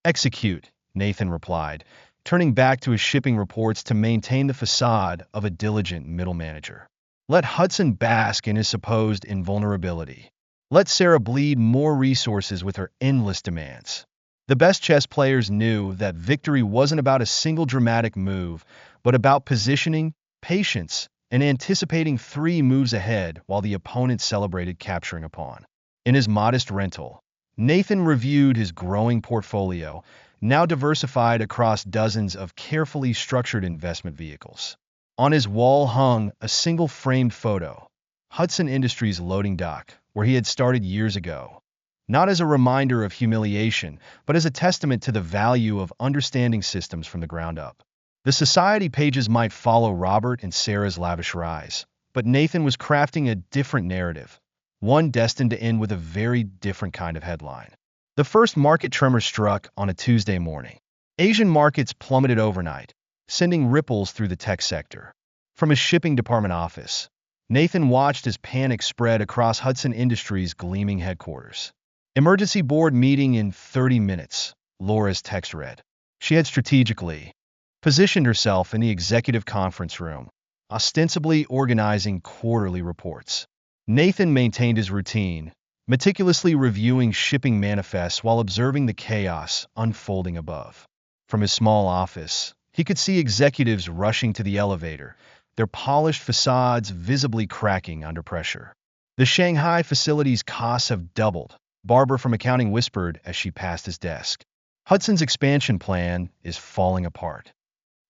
Execute, Nathan replied, turning back to his shipping reports to maintain the facade of a diligent middle manager. Let Hudson bask in his supposed invulnerability. Let Sarah bleed more resources with her endless demands. The best chess players knew that victory wasn't about a single dramatic move, but about positioning, patience, and anticipating 3 moves ahead while the opponent celebrated capturing a pawn. In his modest rental, Nathan reviewed his growing portfolio, now diversified across dozens of carefully structured investment vehicles. On his wall hung a single framed photo, Hudson Industries loading dock, where he had started years ago. Not as a reminder of humiliation, but as a testament to the value of understanding systems from the ground up. The society pages might follow Robert and Sarah's lavish rise, but Nathan was crafting a different narrative, one destined to end with a very different kind of headline. The first market tremor struck on a Tuesday morning. Asian markets plummeted overnight, sending ripples through the tech sector. From his shipping department office, Nathan watched as panic spread across Hudson Industries' gleaming headquarters. Emergency board meeting in 30 minutes, Laura's text read. She had strategically positioned herself in the executive conference room, ostensibly organizing quarterly reports. Nathan maintained his routine, meticulously reviewing shipping manifests while observing the chaos unfolding above. From his small office, he could see executives rushing to the elevator, their polished facades visibly cracking under pressure. The Shanghai facility's costs have doubled, Barbara from accounting whispered as she passed his desk. Hudson's expansion plan is falling apart.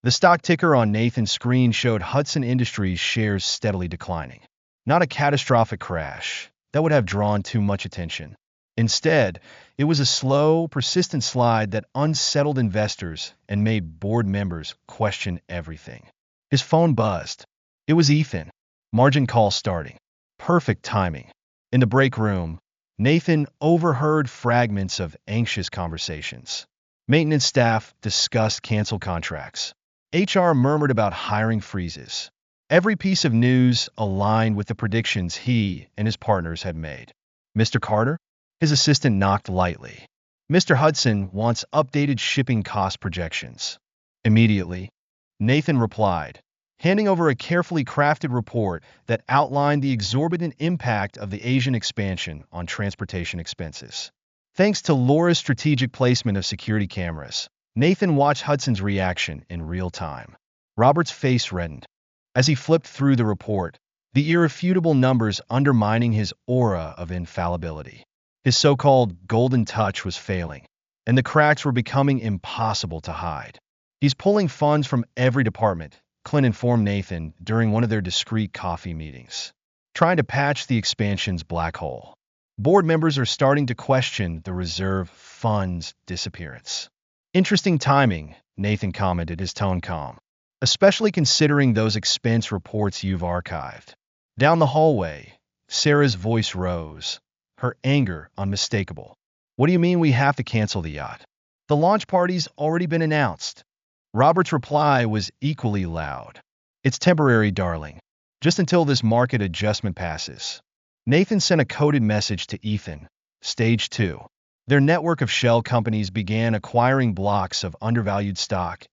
The stock ticker on Nathan's screen showed Hudson Industries shares steadily declining. Not a catastrophic crash that would have drawn too much attention. Instead, it was a slow, persistent slide that unsettled investors and made board members question everything. His phone buzzed. It was Ethan. Margin call starting. Perfect timing. In the break room, Nathan overheard fragments of anxious conversations. Maintenance staff discussed canceled contracts. HR murmured about hiring freezes. Every piece of news aligned with the predictions he and his partners had made. Mr. Carter? His assistant knocked lightly. Mr. Hudson wants updated shipping cost projections. Immediately, Nathan replied, handing over a carefully crafted report that outlined the exorbitant impact of the Asian expansion on transportation expenses. Thanks to Laura's strategic placement of security cameras, Nathan watched Hudson's reaction in real time. Robert's face reddened. As he flipped through the report, the irrefutable numbers undermining his aura of infallibility. His so-called golden touch was failing, and the cracks were becoming impossible to hide. He's pulling funds from every department, Clint informed Nathan during one of their discreet coffee meetings, trying to patch the expansion's black hole. Board members are starting to question the reserve fund's disappearance. Interesting timing, Nathan commented, his tone calm, especially considering those expense reports you've archived. Down the hallway, Sarah's voice rose, her anger unmistakable. What do you mean we have to cancel the yacht? The launch party's already been announced. Robert's reply was equally loud. It's temporary, darling. Just until this market adjustment passes. Nathan sent a coded message to Ethan. Stage 2. Their network of shell companies began acquiring blocks of undervalued stock,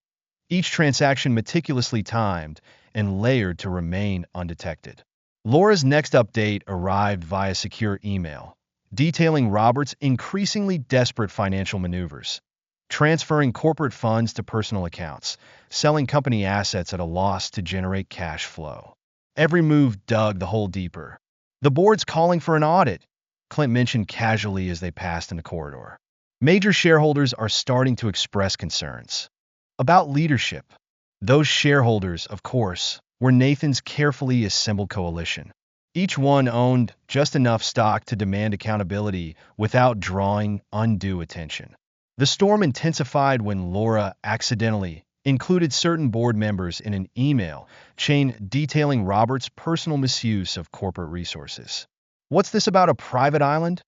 each transaction meticulously timed and layered to remain undetected. Laura's next update arrived via secure email, detailing Robert's increasingly desperate financial maneuvers, transferring corporate funds to personal accounts, selling company assets at a loss to generate cash flow. Every move dug the hole deeper. The board's calling for an audit, Clint mentioned casually as they passed in the corridor. Major shareholders are starting to express concerns. About leadership. Those shareholders, of course, were Nathan's carefully assembled coalition. Each one owned just enough stock to demand accountability without drawing undue attention. The storm intensified when Laura accidentally included certain board members in an email chain detailing Robert's personal misuse of corporate resources. What's this about a private island?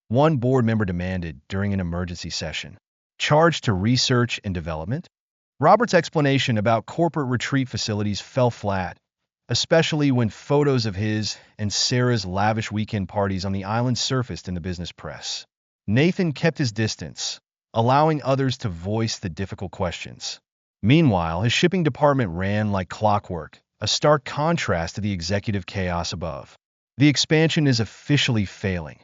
One board member demanded during an emergency session. Charged to research and development? Robert's explanation about corporate retreat facilities fell flat, especially when photos of his and Sarah's lavish weekend parties on the island surfaced in the business press. Nathan kept his distance, allowing others to voice the difficult questions. Meanwhile, his shipping department ran like clockwork, a stark contrast to the executive chaos above. The expansion is officially failing,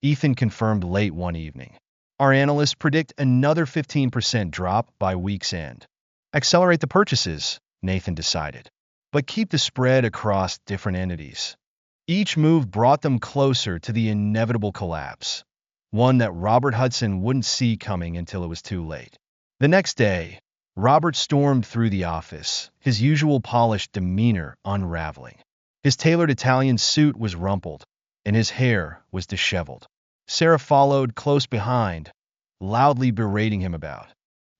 Ethan confirmed late one evening. Our analysts predict another 15% drop by week's end. Accelerate the purchases, Nathan decided, but keep the spread across different entities. Each move brought them closer to the inevitable collapse, one that Robert Hudson wouldn't see coming until it was too late. The next day, Robert stormed through the office, his usual polished demeanor unraveling. His tailored Italian suit was rumpled, and his hair was disheveled. Sarah followed close behind, loudly berating him about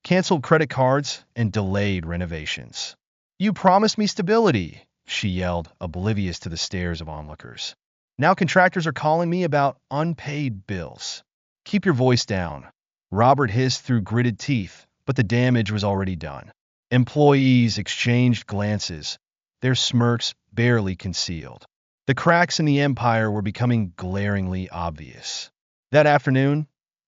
canceled credit cards and delayed renovations. You promised me stability, she yelled, oblivious to the stares of onlookers. Now contractors are calling me about unpaid bills. Keep your voice down. Robert hissed through gritted teeth, but the damage was already done. Employees exchanged glances, their smirks barely concealed. The cracks in the empire were becoming glaringly obvious. That afternoon,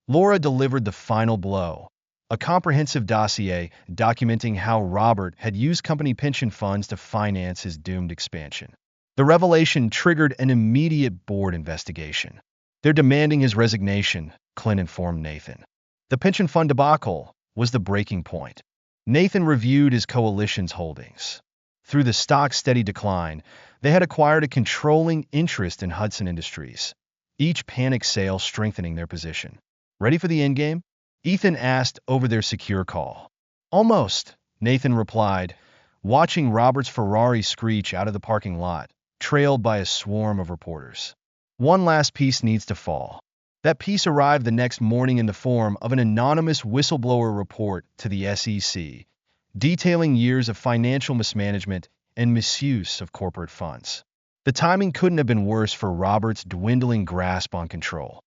Laura delivered the final blow, a comprehensive dossier documenting how Robert had used company pension funds to finance his doomed expansion. The revelation triggered an immediate board investigation. They're demanding his resignation, Clint informed Nathan. The pension fund debacle was the breaking point. Nathan reviewed his coalition's holdings. Through the stock's steady decline, they had acquired a controlling interest in Hudson Industries, each panic sale strengthening their position. Ready for the endgame? Ethan asked over their secure call. Almost, Nathan replied, watching Robert's Ferrari screech out of the parking lot, trailed by a swarm of reporters. One last piece needs to fall. That piece arrived the next morning in the form of an anonymous whistleblower report to the SEC, detailing years of financial mismanagement and misuse of corporate funds. The timing couldn't have been worse for Robert's dwindling grasp on control.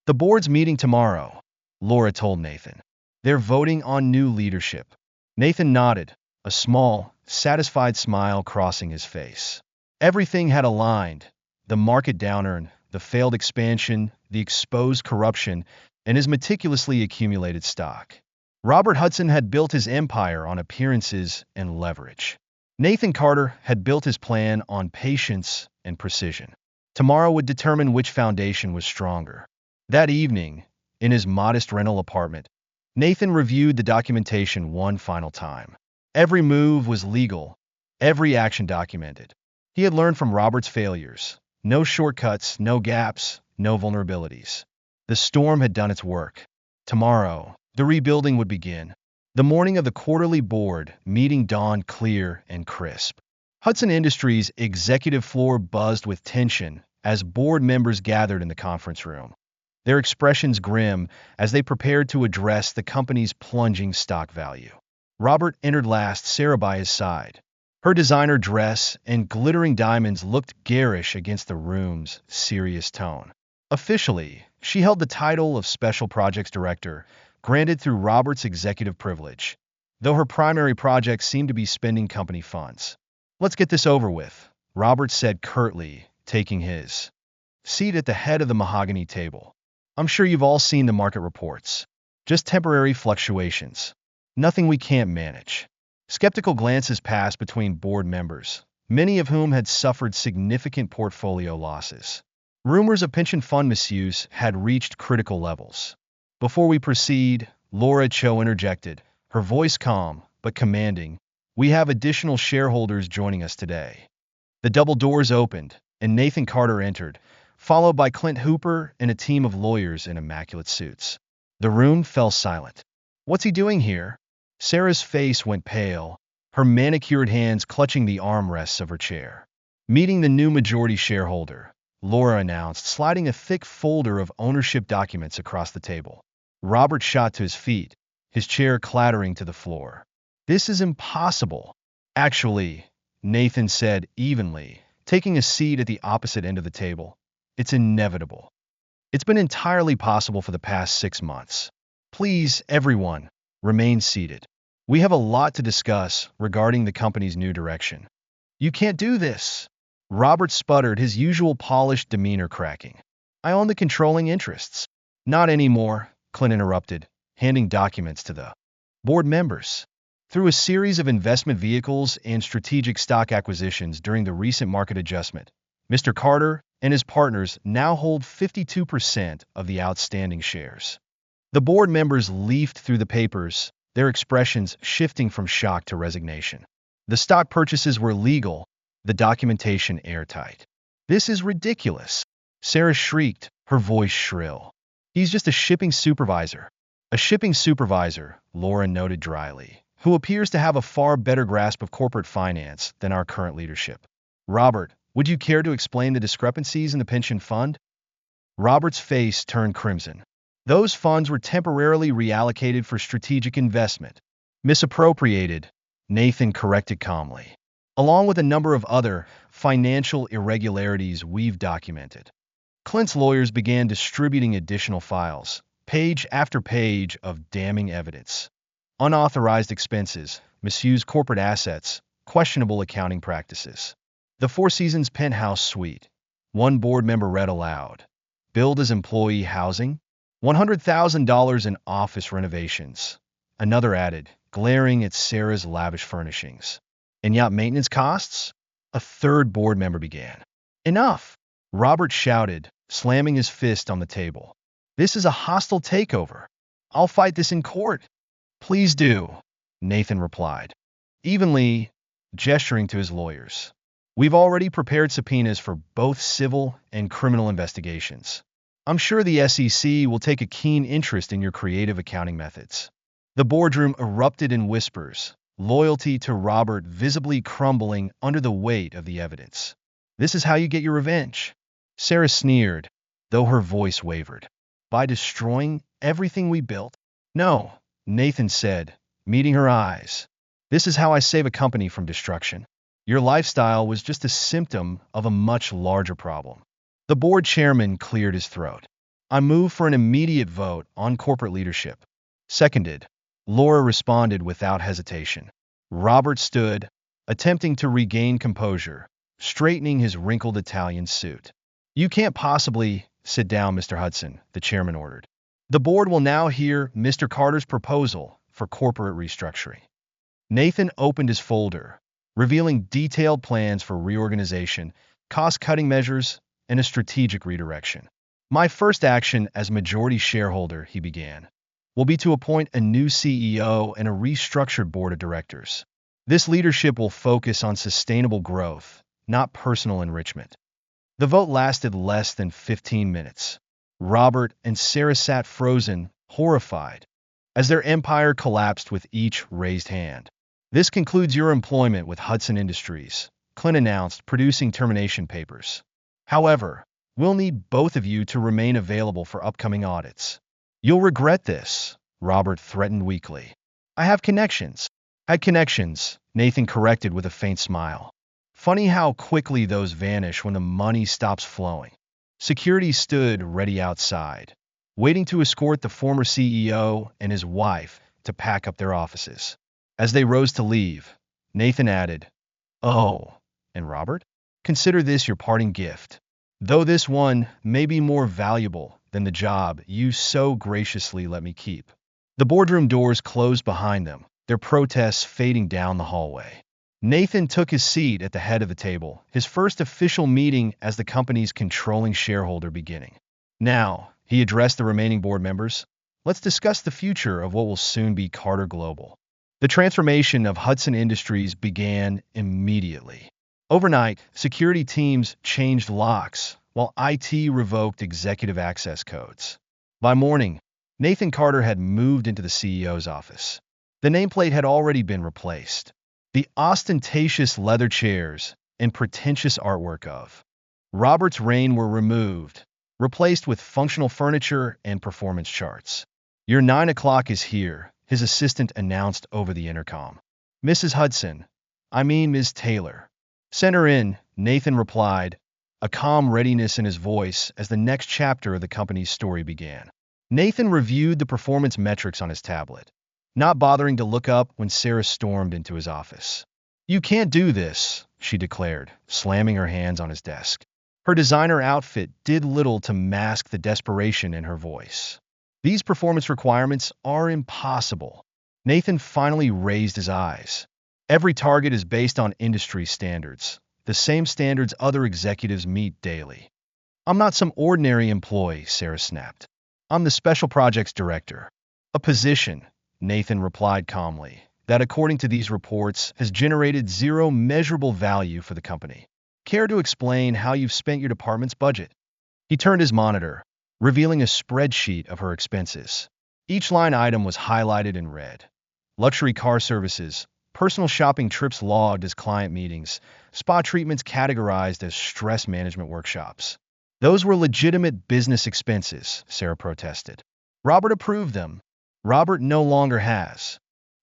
The board's meeting tomorrow, Laura told Nathan. They're voting on new leadership. Nathan nodded, a small, satisfied smile crossing his face. Everything had aligned: the market downturn, the failed expansion, the exposed corruption, and his meticulously accumulated stock. Robert Hudson had built his empire on appearances and leverage. Nathan Carter had built his plan on patience and precision. Tomorrow would determine which foundation was stronger. That evening, in his modest rental apartment, Nathan reviewed the documentation one final time. Every move was legal, every action documented. He had learned from Robert's failures. No shortcuts, no gaps, no vulnerabilities. The storm had done its work. Tomorrow, the rebuilding would begin. The morning of the quarterly board meeting dawned clear and crisp. Hudson Industries' executive floor buzzed with tension as board members gathered in the conference room, their expressions grim as they prepared to address the company's plunging stock value. Robert entered last, Sarah by his side. Her designer dress and glittering diamonds looked garish against the room's serious tone. Officially, she held the title of Special Projects Director, granted through Robert's executive privilege, though her primary project seemed to be spending company funds. Let's get this over with, Robert said curtly, taking his seat at the head of the mahogany table. I'm sure you've all seen the market reports. Just temporary fluctuations. Nothing we can't manage. Skeptical glances passed between board members, many of whom had suffered significant portfolio losses. Rumors of pension fund misuse had reached critical levels. Before we proceed, Laura Cho interjected, her voice calm but commanding. We have additional shareholders joining us today. The double doors opened, and Nathan Carter entered, followed by Clint Hooper and a team of lawyers in immaculate suits. The room fell silent. What's he doing here? Sarah's face went pale, her manicured hands clutching the armrests of her chair. Meeting the new majority shareholder, Laura announced, sliding a thick folder of ownership documents across the table. Robert shot to his feet, his chair clattering to the floor. This is impossible. Actually, Nathan said evenly, taking a seat at the opposite end of the table. It's inevitable. It's been entirely possible for the past 6 months. Please, everyone, remain seated. We have a lot to discuss regarding the company's new direction. You can't do this. Robert sputtered, his usual polished demeanor cracking. I own the controlling interests. Not anymore, Clint interrupted, handing documents to the board members. Through a series of investment vehicles and strategic stock acquisitions during the recent market adjustment, Mr. Carter and his partners now hold 52% of the outstanding shares. The board members leafed through the papers, their expressions shifting from shock to resignation. The stock purchases were legal, the documentation airtight. This is ridiculous, Sarah shrieked, her voice shrill. He's just a shipping supervisor. A shipping supervisor, Laura noted dryly, who appears to have a far better grasp of corporate finance than our current leadership. Robert, would you care to explain the discrepancies in the pension fund? Robert's face turned crimson. Those funds were temporarily reallocated for strategic investment. Misappropriated, Nathan corrected calmly. Along with a number of other financial irregularities we've documented. Clint's lawyers began distributing additional files, page after page of damning evidence. Unauthorized expenses, misused corporate assets, questionable accounting practices. The Four Seasons penthouse suite. One board member read aloud. Billed as employee housing? $100,000 in office renovations. Another added, glaring at Sarah's lavish furnishings. And yacht maintenance costs? A third board member began. Enough! Robert shouted, slamming his fist on the table. This is a hostile takeover. I'll fight this in court. Please do, Nathan replied, evenly gesturing to his lawyers. We've already prepared subpoenas for both civil and criminal investigations. I'm sure the SEC will take a keen interest in your creative accounting methods. The boardroom erupted in whispers, loyalty to Robert visibly crumbling under the weight of the evidence. This is how you get your revenge. Sarah sneered, though her voice wavered. By destroying everything we built? No, Nathan said, meeting her eyes. This is how I save a company from destruction. Your lifestyle was just a symptom of a much larger problem. The board chairman cleared his throat. I move for an immediate vote on corporate leadership. Seconded. Laura responded without hesitation. Robert stood, attempting to regain composure, straightening his wrinkled Italian suit. You can't possibly sit down, Mr. Hudson, the chairman ordered. The board will now hear Mr. Carter's proposal for corporate restructuring. Nathan opened his folder, revealing detailed plans for reorganization, cost-cutting measures, and a strategic redirection. My first action as majority shareholder, he began, will be to appoint a new CEO and a restructured board of directors. This leadership will focus on sustainable growth, not personal enrichment. The vote lasted less than 15 minutes. Robert and Sarah sat frozen, horrified, as their empire collapsed with each raised hand. This concludes your employment with Hudson Industries, Clint announced, producing termination papers. However, we'll need both of you to remain available for upcoming audits. You'll regret this, Robert threatened weakly. I have connections. Had connections, Nathan corrected with a faint smile. Funny how quickly those vanish when the money stops flowing. Security stood ready outside, waiting to escort the former CEO and his wife to pack up their offices. As they rose to leave, Nathan added, Oh, and Robert? Consider this your parting gift. Though this one may be more valuable than the job you so graciously let me keep. The boardroom doors closed behind them, their protests fading down the hallway. Nathan took his seat at the head of the table, his first official meeting as the company's controlling shareholder beginning. Now, he addressed the remaining board members, let's discuss the future of what will soon be Carter Global. The transformation of Hudson Industries began immediately. Overnight, security teams changed locks, while IT revoked executive access codes. By morning, Nathan Carter had moved into the CEO's office. The nameplate had already been replaced. The ostentatious leather chairs and pretentious artwork of Robert's reign were removed, replaced with functional furniture and performance charts. Your 9 o'clock is here, his assistant announced over the intercom. Mrs. Hudson, I mean Ms. Taylor. Send her in, Nathan replied, a calm readiness in his voice as the next chapter of the company's story began. Nathan reviewed the performance metrics on his tablet, not bothering to look up when Sarah stormed into his office. You can't do this, she declared, slamming her hands on his desk. Her designer outfit did little to mask the desperation in her voice. These performance requirements are impossible. Nathan finally raised his eyes. Every target is based on industry standards, the same standards other executives meet daily. I'm not some ordinary employee, Sarah snapped. I'm the Special Projects Director. A position, Nathan replied calmly, that according to these reports has generated zero measurable value for the company. Care to explain how you've spent your department's budget? He turned his monitor, revealing a spreadsheet of her expenses. Each line item was highlighted in red. Luxury car services, personal shopping trips logged as client meetings, spa treatments categorized as stress management workshops. Those were legitimate business expenses, Sarah protested. Robert approved them. Robert no longer has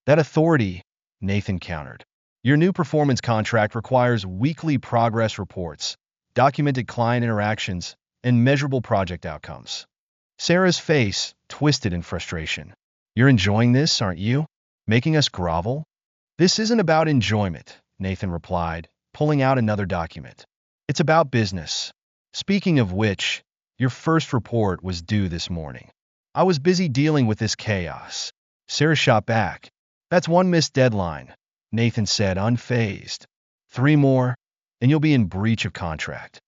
that authority, Nathan countered. Your new performance contract requires weekly progress reports, documented client interactions, and measurable project outcomes. Sarah's face twisted in frustration. You're enjoying this, aren't you? Making us grovel? This isn't about enjoyment, Nathan replied, pulling out another document. It's about business. Speaking of which, your first report was due this morning. I was busy dealing with this chaos. Sarah shot back. That's one missed deadline, Nathan said, unfazed. 3 more, and you'll be in breach of contract.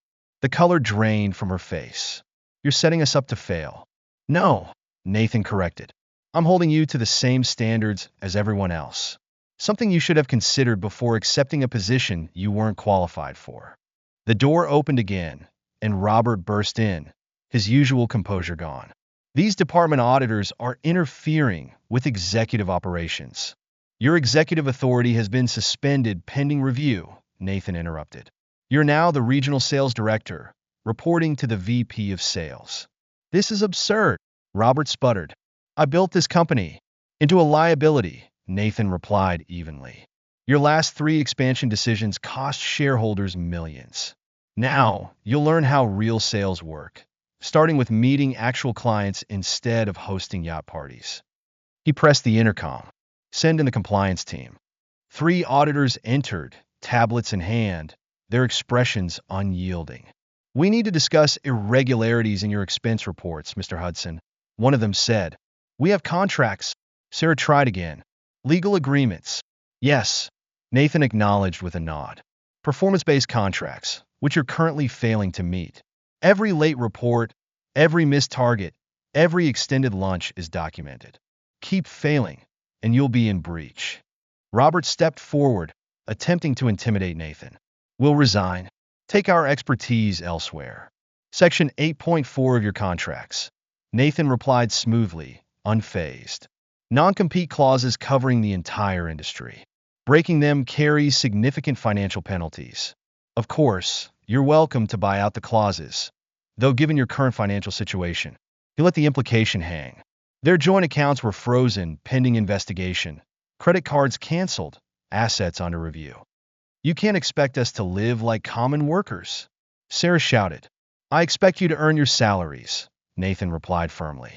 The color drained from her face. You're setting us up to fail. No, Nathan corrected. I'm holding you to the same standards as everyone else. Something you should have considered before accepting a position you weren't qualified for. The door opened again, and Robert burst in, his usual composure gone. These department auditors are interfering with executive operations. Your executive authority has been suspended pending review, Nathan interrupted. You're now the regional sales director, reporting to the VP of sales. This is absurd, Robert sputtered. I built this company into a liability, Nathan replied evenly. Your last 3 expansion decisions cost shareholders millions. Now, you'll learn how real sales work, starting with meeting actual clients instead of hosting yacht parties. He pressed the intercom. Send in the compliance team. 3 auditors entered, tablets in hand, their expressions unyielding. We need to discuss irregularities in your expense reports, Mr. Hudson, one of them said. We have contracts. Sarah tried again. Legal agreements. Yes, Nathan acknowledged with a nod. Performance-based contracts, which you're currently failing to meet. Every late report, every missed target, every extended lunch is documented. Keep failing, and you'll be in breach. Robert stepped forward, attempting to intimidate Nathan. We'll resign. Take our expertise elsewhere. Section 8.4 of your contracts. Nathan replied smoothly, unfazed. Non-compete clauses covering the entire industry. Breaking them carries significant financial penalties. Of course, you're welcome to buy out the clauses, though given your current financial situation, you let the implication hang. Their joint accounts were frozen pending investigation, credit cards canceled, assets under review. You can't expect us to live like common workers. Sarah shouted. I expect you to earn your salaries, Nathan replied firmly,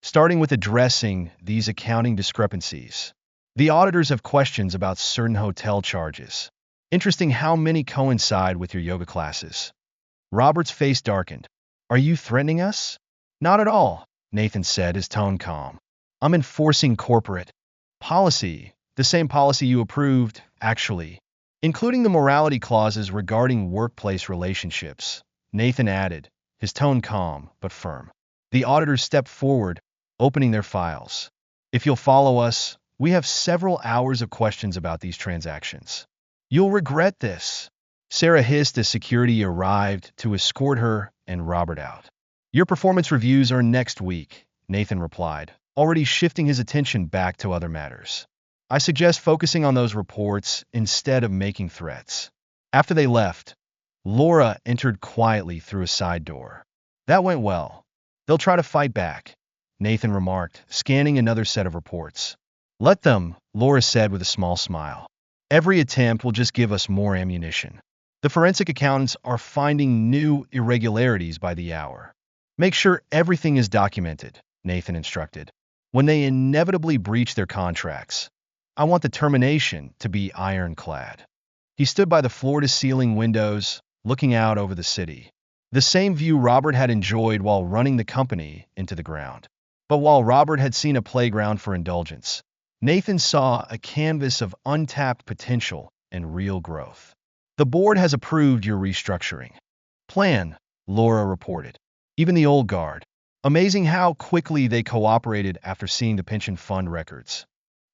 starting with addressing these accounting discrepancies. The auditors have questions about certain hotel charges. Interesting how many coincide with your yoga classes. Robert's face darkened. Are you threatening us? Not at all, Nathan said, his tone calm. I'm enforcing corporate policy, the same policy you approved, actually, including the morality clauses regarding workplace relationships, Nathan added, his tone calm but firm. The auditors stepped forward, opening their files. If you'll follow us, we have several hours of questions about these transactions. You'll regret this. Sarah hissed as security arrived to escort her and Robert out. Your performance reviews are next week, Nathan replied, already shifting his attention back to other matters. I suggest focusing on those reports instead of making threats. After they left, Laura entered quietly through a side door. That went well. They'll try to fight back, Nathan remarked, scanning another set of reports. Let them, Laura said with a small smile. Every attempt will just give us more ammunition. The forensic accountants are finding new irregularities by the hour. Make sure everything is documented, Nathan instructed. When they inevitably breach their contracts, I want the termination to be ironclad. He stood by the floor-to-ceiling windows, looking out over the city. The same view Robert had enjoyed while running the company into the ground. But while Robert had seen a playground for indulgence, Nathan saw a canvas of untapped potential and real growth. The board has approved your restructuring plan, Laura reported. Even the old guard. Amazing how quickly they cooperated after seeing the pension fund records.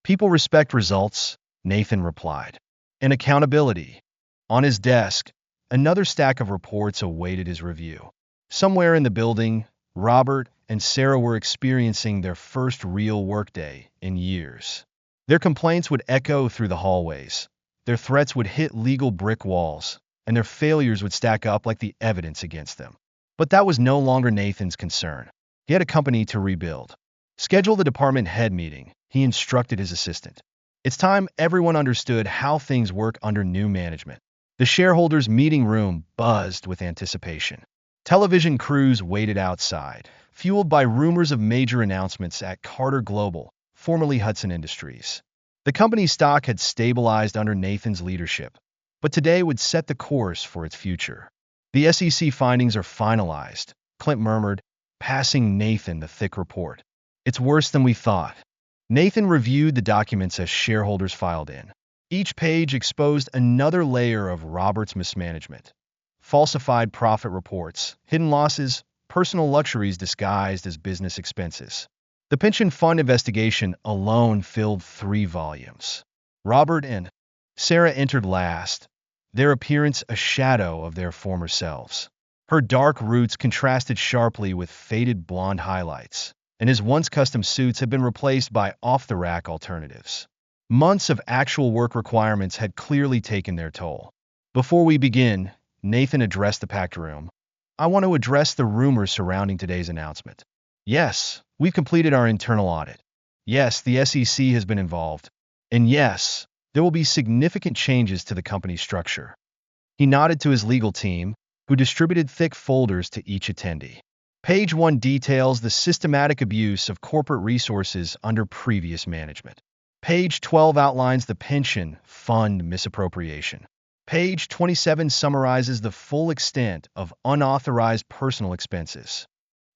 People respect results, Nathan replied. And accountability. On his desk, another stack of reports awaited his review. Somewhere in the building, Robert and Sarah were experiencing their first real workday in years. Their complaints would echo through the hallways. Their threats would hit legal brick walls, and their failures would stack up like the evidence against them. But that was no longer Nathan's concern. He had a company to rebuild. Schedule the department head meeting, he instructed his assistant. It's time everyone understood how things work under new management. The shareholders' meeting room buzzed with anticipation. Television crews waited outside, fueled by rumors of major announcements at Carter Global, formerly Hudson Industries. The company's stock had stabilized under Nathan's leadership, but today would set the course for its future. The SEC findings are finalized, Clint murmured, passing Nathan the thick report. It's worse than we thought. Nathan reviewed the documents as shareholders filed in. Each page exposed another layer of Robert's mismanagement. Falsified profit reports, hidden losses, personal luxuries disguised as business expenses. The pension fund investigation alone filled 3 volumes. Robert and Sarah entered last, their appearance a shadow of their former selves. Her dark roots contrasted sharply with faded blonde highlights, and his once custom suits had been replaced by off-the-rack alternatives. Months of actual work requirements had clearly taken their toll. Before we begin, Nathan addressed the packed room. I want to address the rumors surrounding today's announcement. Yes, we've completed our internal audit. Yes, the SEC has been involved. And yes, there will be significant changes to the company's structure. He nodded to his legal team, who distributed thick folders to each attendee. Page 1 details the systematic abuse of corporate resources under previous management. Page 12 outlines the pension fund misappropriation. Page 27 summarizes the full extent of unauthorized personal expenses.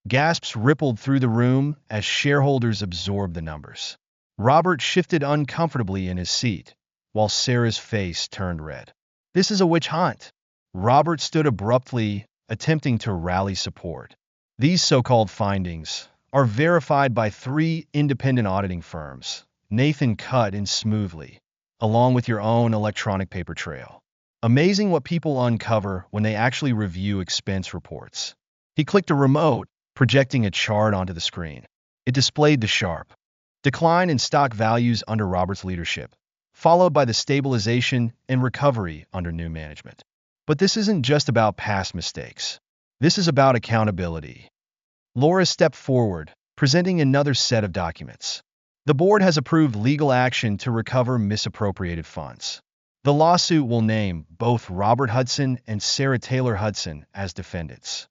Gasps rippled through the room as shareholders absorbed the numbers. Robert shifted uncomfortably in his seat, while Sarah's face turned red. This is a witch hunt. Robert stood abruptly, attempting to rally support. These so-called findings are verified by 3 independent auditing firms. Nathan cut in smoothly, along with your own electronic paper trail. Amazing what people uncover when they actually review expense reports. He clicked a remote, projecting a chart onto the screen. It displayed the sharp decline in stock values under Robert's leadership, followed by the stabilization and recovery under new management. But this isn't just about past mistakes. This is about accountability. Laura stepped forward, presenting another set of documents. The board has approved legal action to recover misappropriated funds. The lawsuit will name both Robert Hudson and Sarah Taylor Hudson as defendants.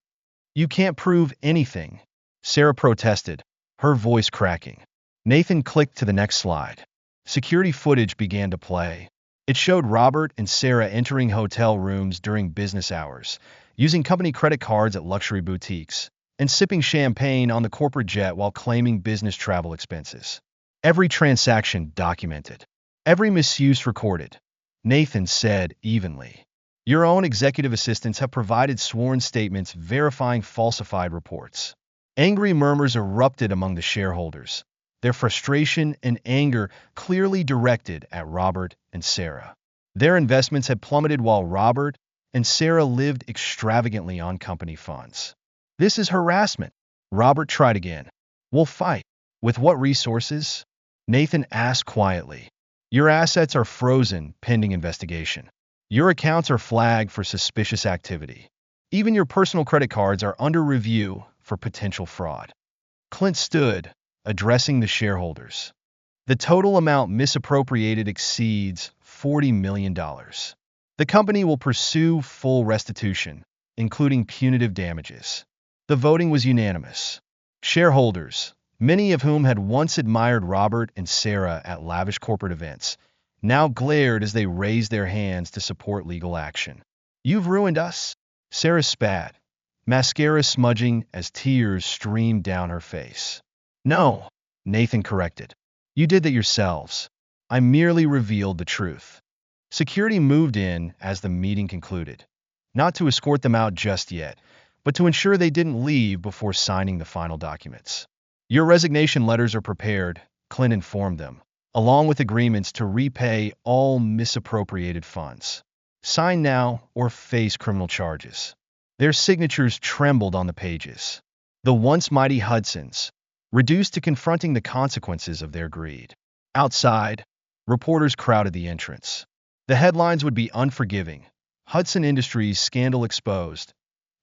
You can't prove anything, Sarah protested, her voice cracking. Nathan clicked to the next slide. Security footage began to play. It showed Robert and Sarah entering hotel rooms during business hours, using company credit cards at luxury boutiques, and sipping champagne on the corporate jet while claiming business travel expenses. Every transaction documented. Every misuse recorded. Nathan said evenly. Your own executive assistants have provided sworn statements verifying falsified reports. Angry murmurs erupted among the shareholders, their frustration and anger clearly directed at Robert and Sarah. Their investments had plummeted while Robert and Sarah lived extravagantly on company funds. This is harassment. Robert tried again. We'll fight. With what resources? Nathan asked quietly. Your assets are frozen pending investigation. Your accounts are flagged for suspicious activity. Even your personal credit cards are under review for potential fraud. Clint stood, addressing the shareholders. The total amount misappropriated exceeds $40 million. The company will pursue full restitution, including punitive damages. The voting was unanimous. Shareholders, many of whom had once admired Robert and Sarah at lavish corporate events, now glared as they raised their hands to support legal action. You've ruined us, Sarah spat, mascara smudging as tears streamed down her face. No, Nathan corrected. You did that yourselves. I merely revealed the truth. Security moved in as the meeting concluded, not to escort them out just yet, but to ensure they didn't leave before signing the final documents. Your resignation letters are prepared, Clint informed them, along with agreements to repay all misappropriated funds. Sign now or face criminal charges. Their signatures trembled on the pages. The once mighty Hudsons, reduced to confronting the consequences of their greed. Outside, reporters crowded the entrance. The headlines would be unforgiving. Hudson Industries scandal exposed.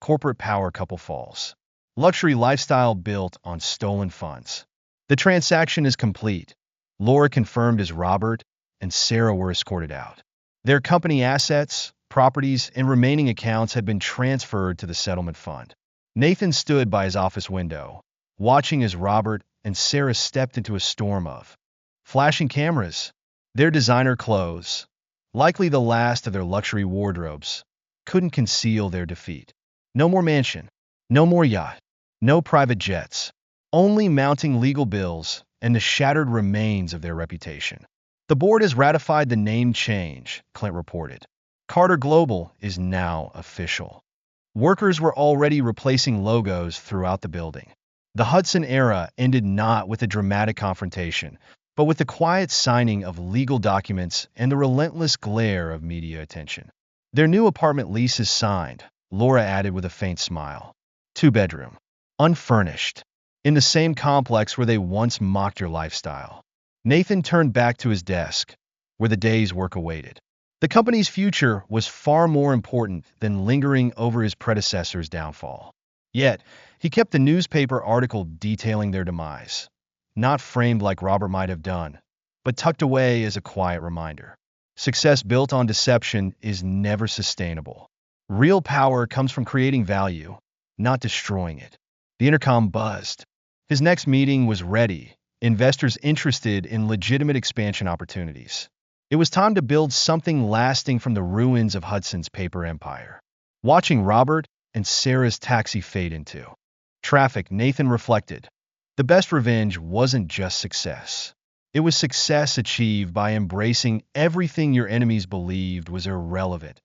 Corporate power couple falls. Luxury lifestyle built on stolen funds. The transaction is complete, Laura confirmed as Robert and Sarah were escorted out. Their company assets, properties, and remaining accounts had been transferred to the settlement fund. Nathan stood by his office window, watching as Robert and Sarah stepped into a storm of flashing cameras. Their designer clothes, likely the last of their luxury wardrobes, couldn't conceal their defeat. No more mansion, no more yacht, no private jets, only mounting legal bills and the shattered remains of their reputation. The board has ratified the name change, Clint reported. Carter Global is now official. Workers were already replacing logos throughout the building. The Hudson era ended not with a dramatic confrontation, but with the quiet signing of legal documents and the relentless glare of media attention. Their new apartment lease is signed, Laura added with a faint smile. 2-bedroom, unfurnished, in the same complex where they once mocked your lifestyle. Nathan turned back to his desk, where the day's work awaited. The company's future was far more important than lingering over his predecessor's downfall. Yet, he kept the newspaper article detailing their demise, not framed like Robert might have done, but tucked away as a quiet reminder. Success built on deception is never sustainable. Real power comes from creating value, not destroying it. The intercom buzzed. His next meeting was ready, investors interested in legitimate expansion opportunities. It was time to build something lasting from the ruins of Hudson's paper empire. Watching Robert and Sarah's taxi fade into traffic, Nathan reflected. The best revenge wasn't just success. It was success achieved by embracing everything your enemies believed was irrelevant.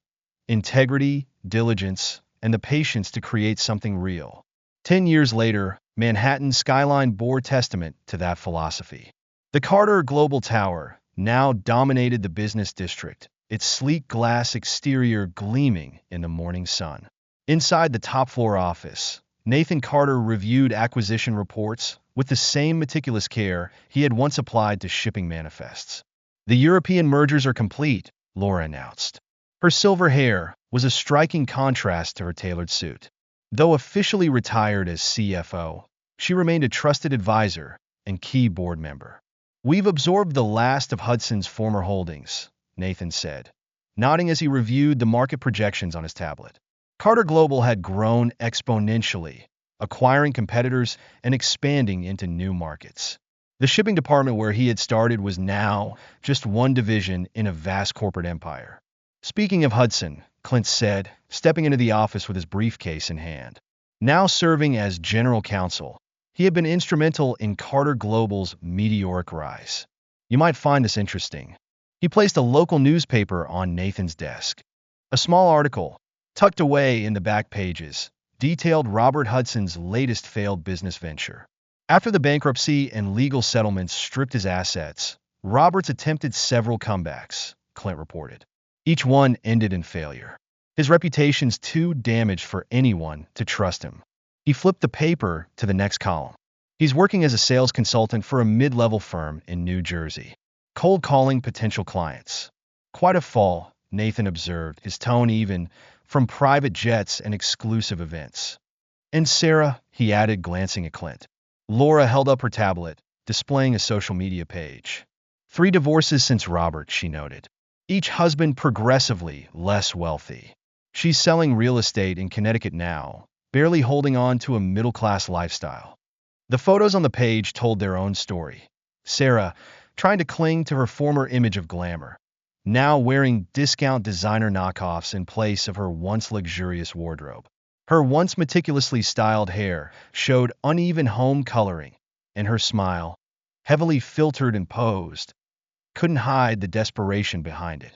Integrity, diligence, and the patience to create something real. 10 years later, Manhattan's skyline bore testament to that philosophy. The Carter Global Tower now dominated the business district, its sleek glass exterior gleaming in the morning sun. Inside the top-floor office, Nathan Carter reviewed acquisition reports with the same meticulous care he had once applied to shipping manifests. The European mergers are complete, Laura announced. Her silver hair was a striking contrast to her tailored suit. Though officially retired as CFO, she remained a trusted advisor and key board member. We've absorbed the last of Hudson's former holdings, Nathan said, nodding as he reviewed the market projections on his tablet. Carter Global had grown exponentially, acquiring competitors and expanding into new markets. The shipping department where he had started was now just one division in a vast corporate empire. Speaking of Hudson, Clint said, stepping into the office with his briefcase in hand. Now serving as general counsel, he had been instrumental in Carter Global's meteoric rise. You might find this interesting. He placed a local newspaper on Nathan's desk. A small article, tucked away in the back pages, detailed Robert Hudson's latest failed business venture. After the bankruptcy and legal settlements stripped his assets, Roberts attempted several comebacks, Clint reported. Each one ended in failure. His reputation's too damaged for anyone to trust him. He flipped the paper to the next column. He's working as a sales consultant for a mid-level firm in New Jersey, cold calling potential clients. Quite a fall, Nathan observed, his tone even, from private jets and exclusive events. And Sarah, he added, glancing at Clint. Laura held up her tablet, displaying a social media page. 3 divorces since Robert, she noted. Each husband progressively less wealthy. She's selling real estate in Connecticut now, barely holding on to a middle-class lifestyle. The photos on the page told their own story. Sarah, trying to cling to her former image of glamour, now wearing discount designer knockoffs in place of her once luxurious wardrobe. Her once meticulously styled hair showed uneven home coloring, and her smile, heavily filtered and posed, couldn't hide the desperation behind it.